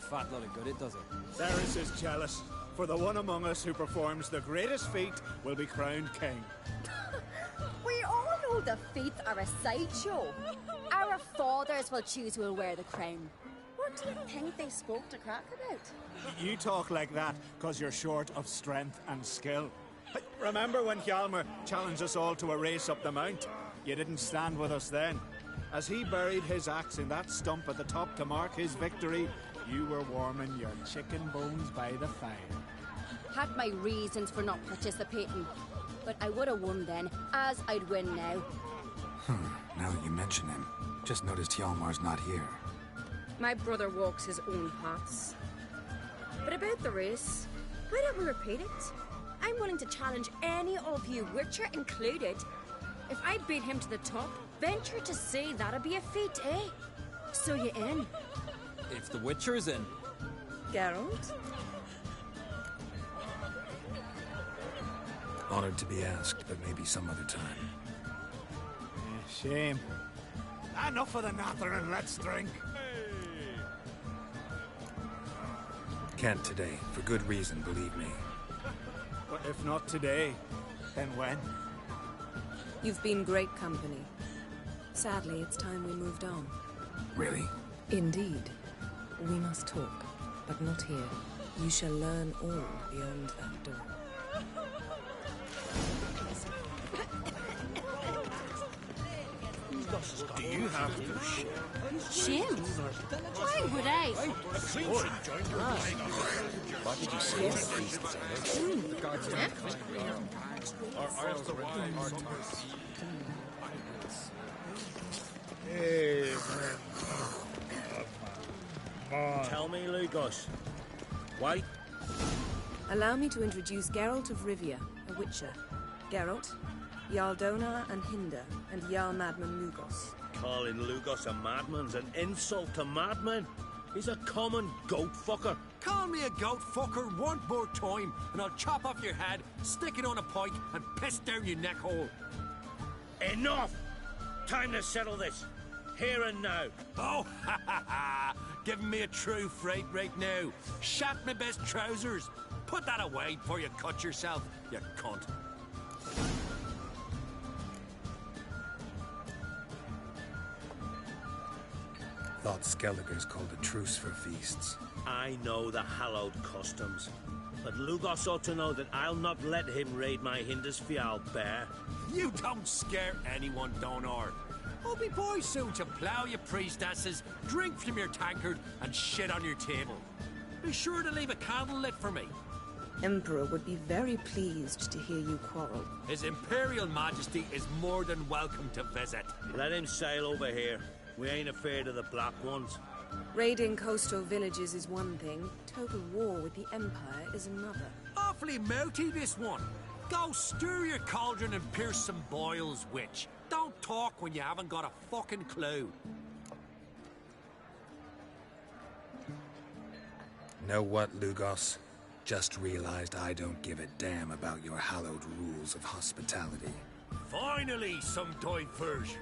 Fat lot of good it does her.
Ceres is jealous, for the one among us who performs the greatest feat will be crowned king.
We all know the feats are a sideshow. Our fathers will choose who will wear the crown. What do you think they spoke to Crach about?
You talk like that because you're short of strength and skill. Remember when Hjalmar challenged us all to a race up the mount? You didn't stand with us then. As he buried his axe in that stump at the top to mark his victory, you were warming your chicken bones by the fire.
Had my reasons for not participating, but I would have won then, as I'd win now.
Now that you mention him, just noticed Hjalmar's not here.
My brother walks his own paths. But about the race, why don't we repeat it? I'm willing to challenge any of you, Witcher included. If I beat him to the top, venture to say that'd be a feat, eh? So you in?
If the Witcher is in.
Geralt?
Honored to be asked, but maybe some other time.
Shame. Enough of the nattering, let's drink.
Can't today, for good reason, believe me.
But if not today, then when?
You've been great company. Sadly, it's time we moved on.
Really?
Indeed. We must talk, but not here. You shall learn all beyond that door.
Do you have to share?
Shim? Why would I?
What did you say?
Tell me, Lugos. Why?
Allow me to introduce Geralt of Rivia, a Witcher. Geralt, Jarl Donar and Hinder, and Jarl Madman Lugos.
Calling Lugos a madman's an insult to madmen. He's a common goat fucker.
Call me a goat fucker one more time, and I'll chop off your head, stick it on a pike, and piss down your neck hole.
Enough! Time to settle this. Here and now.
Oh, ha ha ha! Giving me a true fright right now. Shat my best trousers. Put that away before you cut yourself, you cunt.
Thought Skelliger's called a truce for feasts.
I know the hallowed customs. But Lugos ought to know that I'll not let him raid my Hindisfial bear.
You don't scare anyone, Donar. I'll be boys soon to plough your priestesses, drink from your tankard, and shit on your table.
Be sure to leave a candle lit for me.
Emperor would be very pleased to hear you quarrel.
His Imperial Majesty is more than welcome to visit.
Let him sail over here. We ain't afraid of the Black Ones.
Raiding coastal villages is one thing. Total war with the Empire is another.
Awfully mouty, this one. Go stir your cauldron and pierce some boils, witch. Don't talk when you haven't got a fucking clue.
Know what, Lugos? Just realized I don't give a damn about your hallowed rules of hospitality.
Finally, some diversion.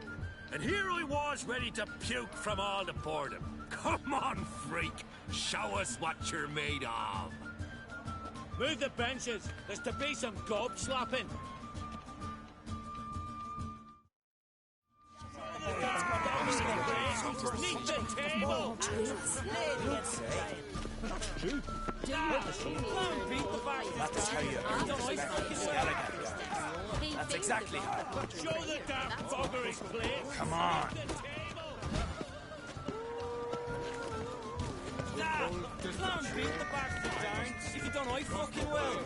And here I was ready to puke from all the boredom. Come on, freak. Show us what you're made of.
Move the benches. There's to be some gob slapping. Neath the table.
That's how you That's exactly how.
Show the damn bugger his place.
Come on.
Nah, clown beat the bastard down. If you don't, I fucking will.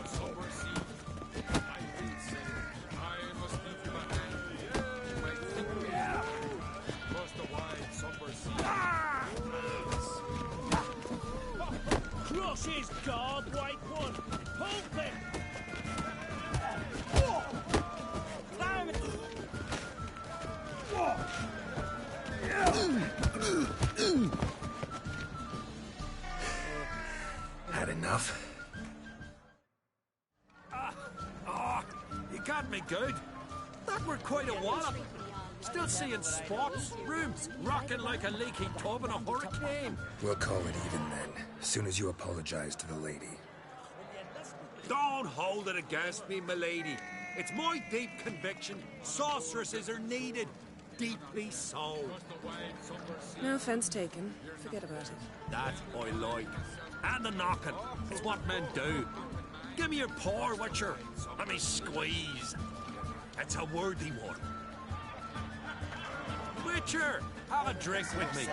Crush his gob, white one. Hold them.
Had enough?
You got me good. That were quite a wallop. Still seeing spots, rooms, rocking like a leaky tub in a hurricane.
We'll call it even then, as soon as you apologize to the lady.
Don't hold it against me, milady. It's my deep conviction sorceresses are needed. Deeply so.
No offense taken. Forget about it.
That I like. And the knocking. It's what men do. Give me your paw, Witcher. Let me squeeze. It's a worthy one. Witcher, have a drink with me.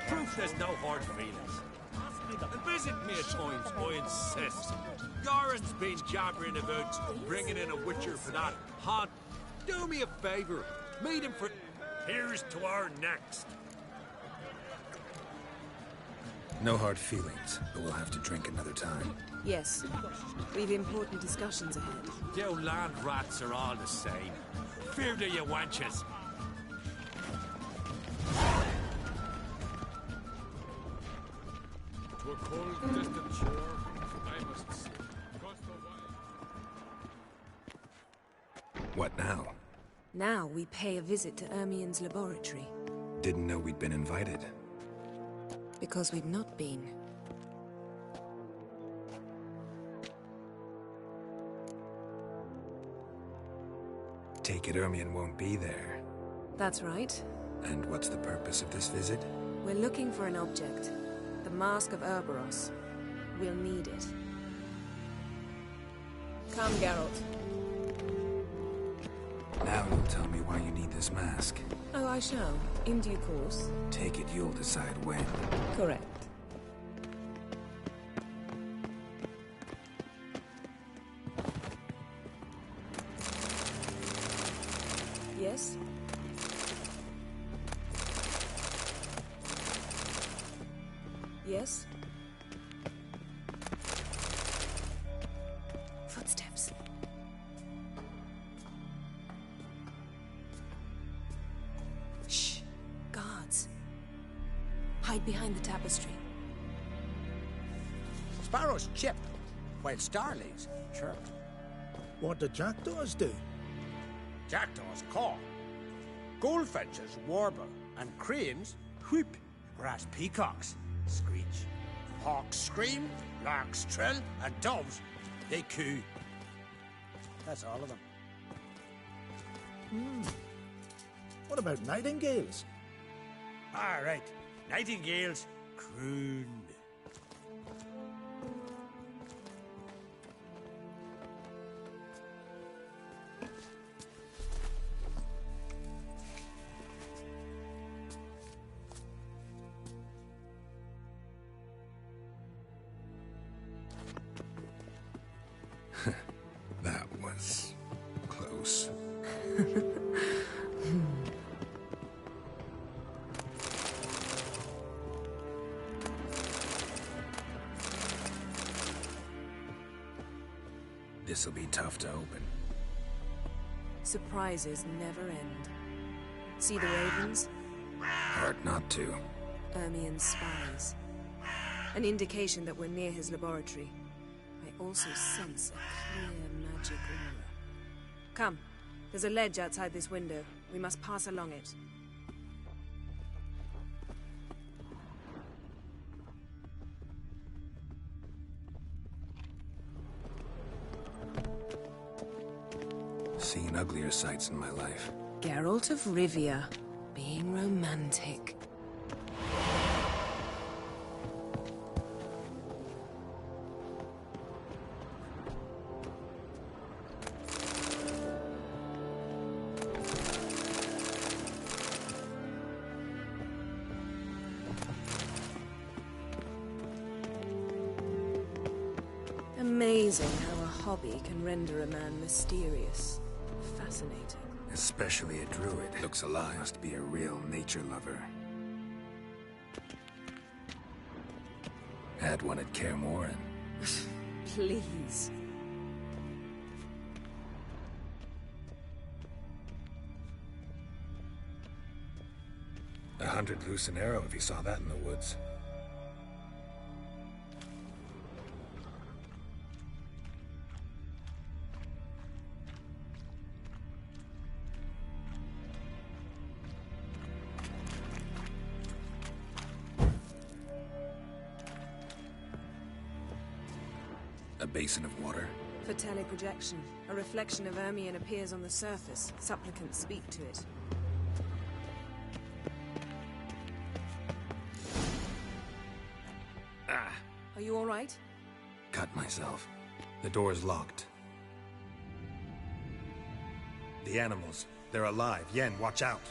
Proof there's no hard feelings. And visit me at times, I insist. Goran's been jabbering about bringing in a Witcher for that haunt. Do me a favour. Meet him for... Here's to our next.
No hard feelings, but we'll have to drink another time.
Yes. We've important discussions ahead.
You land rats are all the same. Fear to you wenches.
To a cold, distant shore, I must see.
What now?
Now we pay a visit to Ermien's laboratory.
Didn't know we'd been invited.
Because we've not been.
Take it Ermien won't be there.
That's right.
And what's the purpose of this visit?
We're looking for an object. The Mask of Urboros. We'll need it. Come, Geralt.
Now you'll tell me why you need this mask.
Oh, I shall. In due course.
Take it you'll decide when.
Correct. Yes? Yes? Footsteps. Shh. Guards. Hide behind the tapestry.
Sparrows chip, while starlings chirp.
What do jackdaws do?
Jackdaws caw. Goldfinches warble, and cranes whoop, whereas peacocks screech. Hawks scream, larks trill, and doves, they coo. That's all of them.
What about nightingales?
All right, nightingales croon.
gross. This'll be tough to open.
Surprises never end. See the ravens?
Hard not to.
Ermien's spies. An indication that we're near his laboratory. I also sense a clear magic aura. Come. There's a ledge outside this window. We must pass along it.
Seen uglier sights in my life.
Geralt of Rivia, being romantic. Amazing how a hobby can render a man mysterious. Fascinating.
Especially a druid. Looks alive. Must be a real nature lover. Had one at Kaer Morhen.
Please.
$100 loose an arrow if you saw that in the woods. A basin of water?
For teleprojection, a reflection of Ermien appears on the surface. Supplicants speak to it.
Ah!
Are you all right?
Cut myself. The door's locked. The animals. They're alive. Yen, watch out.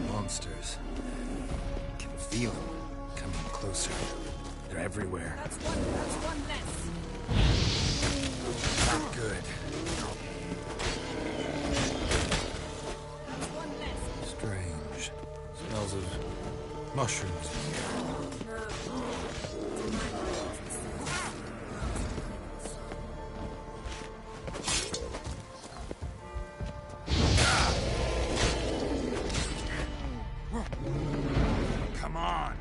Monsters. Can feel them coming closer. They're everywhere.
That's one less.
Not good.
That's one less.
Strange. Smells of mushrooms. Come on.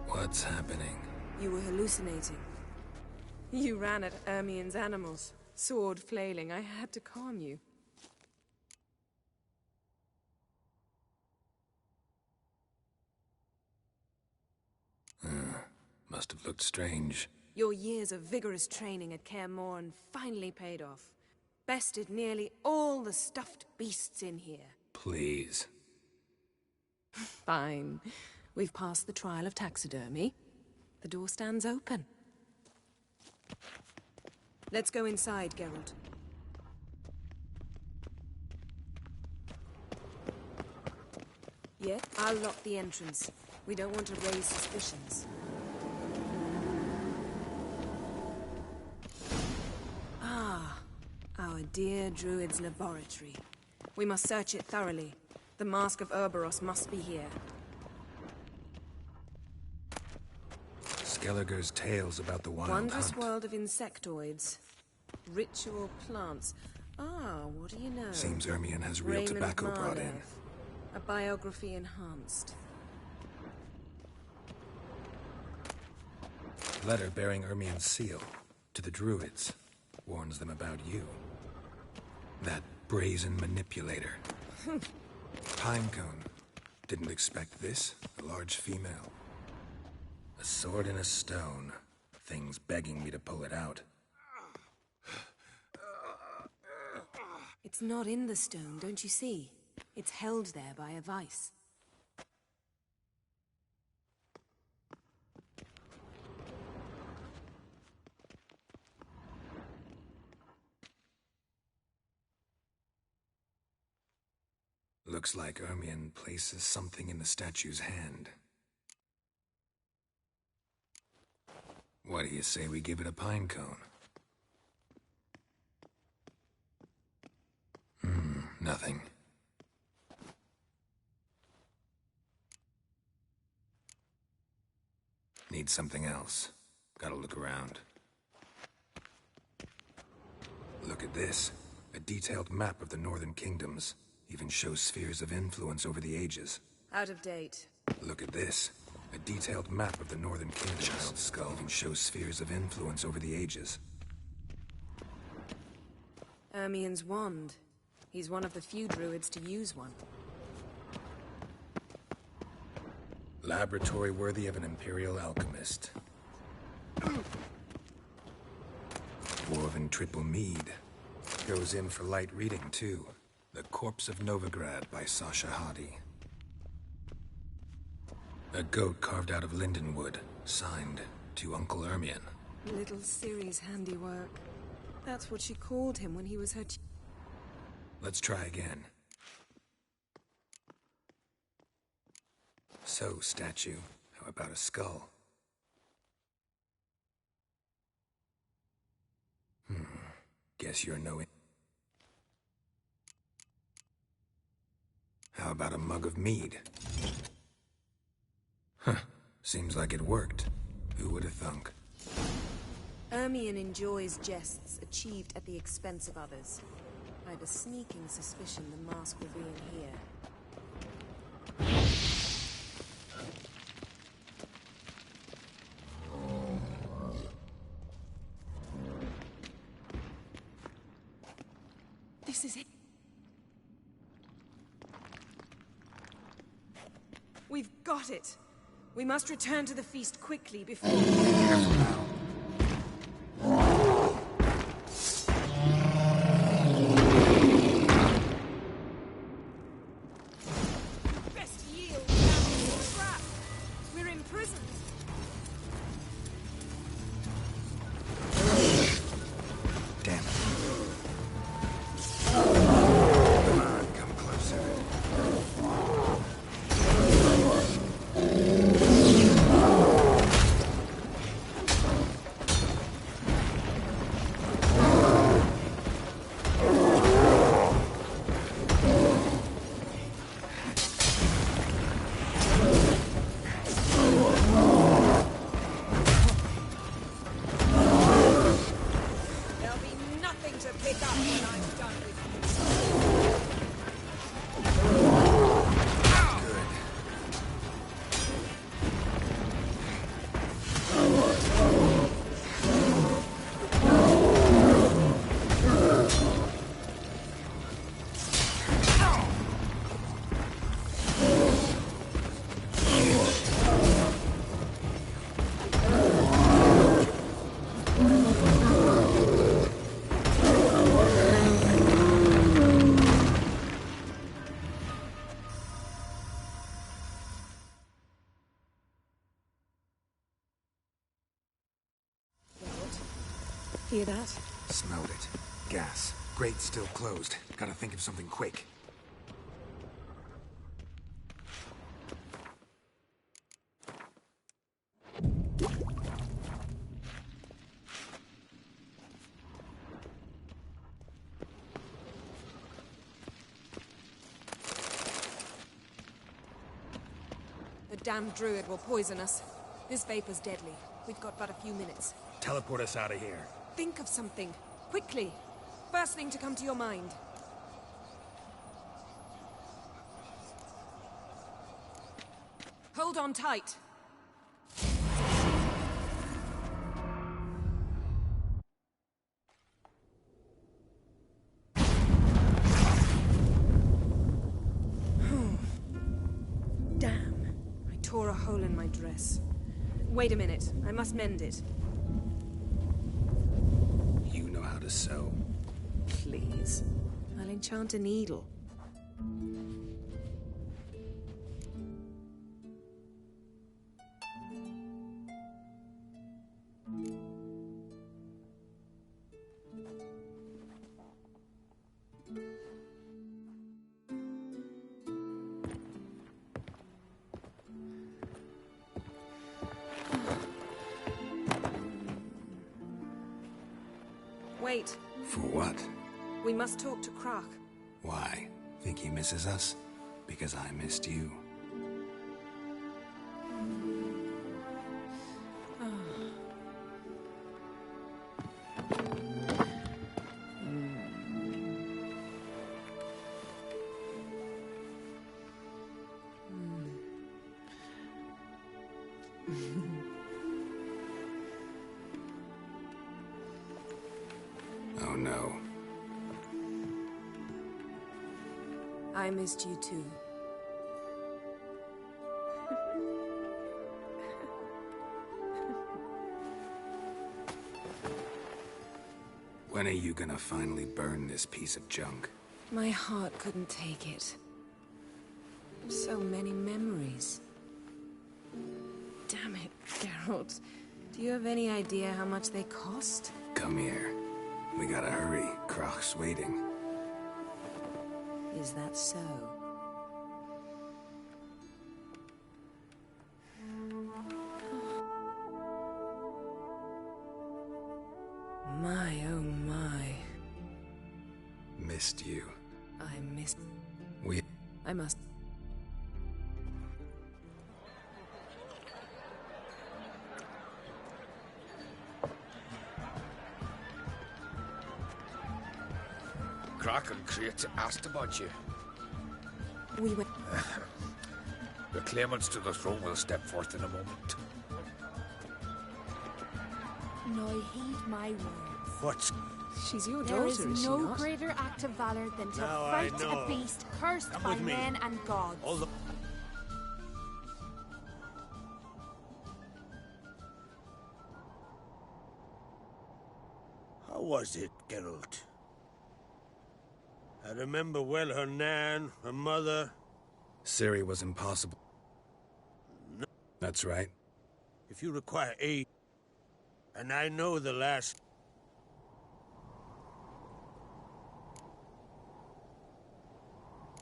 What's happening?
You were hallucinating. You ran at Ermien's animals, sword flailing. I had to calm you.
Must have looked strange.
Your years of vigorous training at Kaer Morhen finally paid off. Bested nearly all the stuffed beasts in here.
Please.
Fine. We've passed the trial of taxidermy. The door stands open. Let's go inside, Geralt. Yeah, I'll lock the entrance. We don't want to raise suspicions. Ah, our dear Druid's laboratory. We must search it thoroughly. The Mask of Urboros must be here.
Skelliger's tales about the wild
Wondrous
hunt.
world of insectoids. Ritual plants. Ah, what do you know?
Seems Ermien has real
Raymond
tobacco brought in.
Marlev. A biography enhanced.
Letter bearing Ermien's seal to the Druids. Warns them about you. That brazen manipulator. Pinecone. Didn't expect this. A large female. A sword in a stone. thing's begging me to pull it out.
It's not in the stone, don't you see? It's held there by a vice.
Looks like Ermion places something in the statue's hand. What do you say we give it a pine cone? Nothing. Need something else. Gotta look around. Look at this. A detailed map of the Northern Kingdoms. Even shows spheres of influence over the ages.
Out of date.
Look at this. A detailed map of the Northern Kingdoms. Child's skull even shows spheres of influence over the ages.
Ermion's wand. He's one of the few druids to use one.
Laboratory worthy of an Imperial alchemist. Dwarven triple mead. Goes in for light reading, too. The Corpse of Novigrad by Sasha Hadi. A goat carved out of lindenwood, signed to Uncle Ermion.
Little Ciri's handiwork. That's what she called him when he was her...
Let's try again. So, statue, how about a skull? Guess you're no... How about a mug of mead? Huh. Seems like it worked. Who would have thunk?
Ermion enjoys jests achieved at the expense of others. I have a sneaking suspicion the mask will be in here. This is it. We've got it. We must return to the feast quickly before... Best yield now. Scrap. We're imprisoned.
Damn it. Come on, come closer.
There'll be nothing to pick up when I'm done with you. Hear that?
Smelled it. Gas. Grate still closed. Gotta think of something quick.
The damned druid will poison us. This vapor's deadly. We've got but a few minutes.
Teleport us out of here.
Think of something. Quickly. First thing to come to your mind. Hold on tight. Damn. I tore a hole in my dress. Wait a minute. I must mend it.
to sew.
Please. I'll enchant a needle. Wait.
For what?
We must talk to Croc.
Why? Think he misses us? Because I missed you. Oh no.
I missed you too.
When are you gonna finally burn this piece of junk?
My heart couldn't take it. So many memories. Damn it, Geralt. Do you have any idea how much they cost?
Come here. We gotta hurry. Croc's waiting.
Is that so? My, oh my.
Missed you.
I missed...
We...
I must...
Croc and Crate asked about you.
We went...
The claimants to the throne will step forth in a moment.
Now heed my words.
What?
She's your
There
daughter,
is
she
no
not?
greater act of valor than to
Now I
fight
know.
a beast cursed
Come
by
with me.
men and gods.
All the... How was it, Geralt? I remember well her nan, her mother.
Ciri was impossible.
No.
That's right.
If you require aid, and I know the last...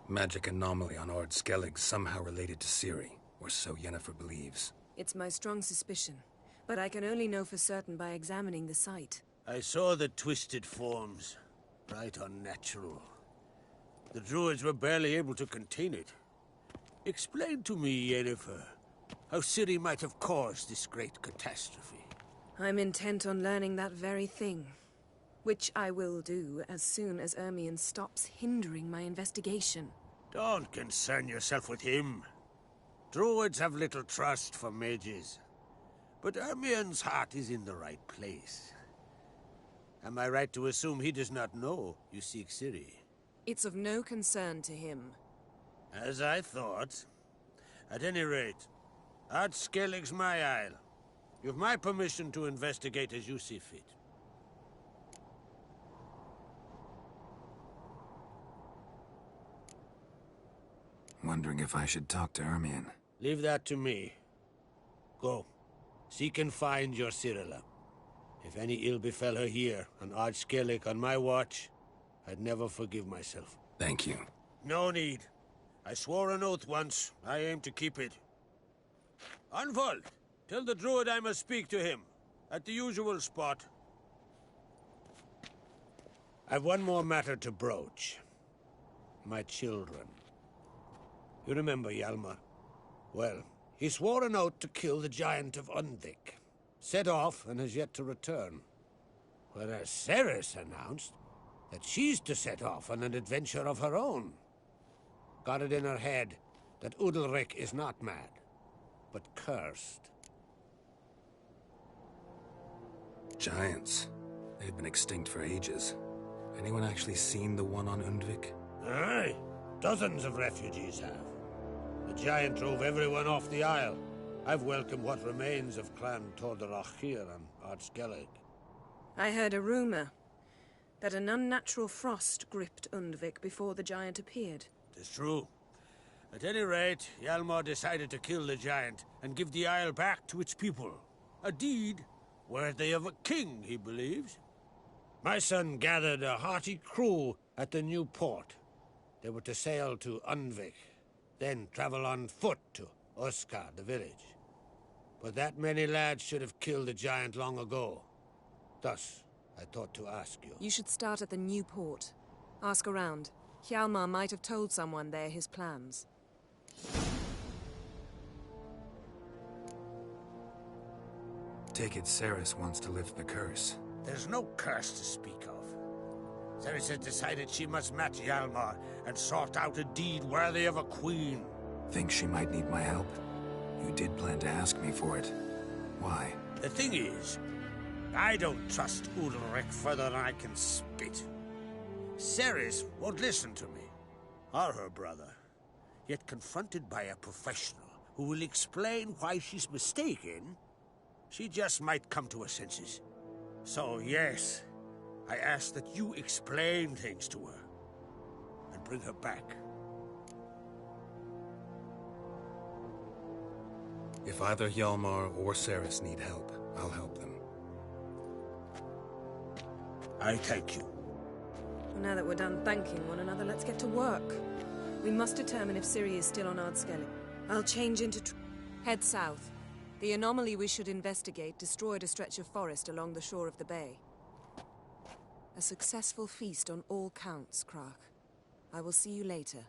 Magic anomaly on Ord Skellig somehow related to Ciri, or so Yennefer believes.
It's my strong suspicion, but I can only know for certain by examining the site.
I saw the twisted forms. Right unnatural. The druids were barely able to contain it. Explain to me, Yennefer, how Ciri might have caused this great catastrophe.
I'm intent on learning that very thing. Which I will do as soon as Ermion stops hindering my investigation.
Don't concern yourself with him. Druids have little trust for mages. But Ermion's heart is in the right place. Am I right to assume he does not know you seek Ciri?
It's of no concern to him.
As I thought. At any rate, Ard Skellig's my isle. You've my permission to investigate as you see fit.
Wondering if I should talk to Ermion.
Leave that to me. Go. Seek and find your Cirilla. If any ill befell her here, on Ard Skellig on my watch, I'd never forgive myself.
Thank you.
No need. I swore an oath once. I aim to keep it. Anvold, tell the druid I must speak to him. At the usual spot. I've one more matter to broach. My children. You remember Hjalmar? Well, he swore an oath to kill the Giant of Undvik. Set off and has yet to return. Whereas Ceres announced that she's to set off on an adventure of her own. Got it in her head that Udalric is not mad, but cursed.
Giants. They've been extinct for ages. Anyone actually seen the one on Undvik?
Aye. Dozens of refugees have. The giant drove everyone off the isle. I've welcomed what remains of Clan Tordarach here on Ard Skellig.
I heard a rumor. that an unnatural frost gripped Undvik before the giant appeared.
It's true. At any rate, Hjalmar decided to kill the giant and give the isle back to its people. A deed worthy of a king, he believes. My son gathered a hearty crew at the new port. They were to sail to Undvik, then travel on foot to Oskar, the village. But that many lads should have killed the giant long ago. Thus, I thought to ask you.
You should start at the new port. Ask around. Hjalmar might have told someone there his plans.
Take it Cerys wants to lift the curse.
There's no curse to speak of. Cerys has decided she must match Hjalmar and sort out a deed worthy of a queen.
Think she might need my help? You did plan to ask me for it. Why?
The thing is, I don't trust Udalryk further than I can spit. Cerys won't listen to me, or her brother. Yet confronted by a professional who will explain why she's mistaken, she just might come to her senses. So yes, I ask that you explain things to her and bring her back.
If either Hjalmar or Cerys need help, I'll help them.
I thank you.
Well, now that we're done thanking one another, let's get to work. We must determine if Ciri is still on Ardskellig. I'll change into... Head south. The anomaly we should investigate destroyed a stretch of forest along the shore of the bay. A successful feast on all counts, Crach. I will see you later.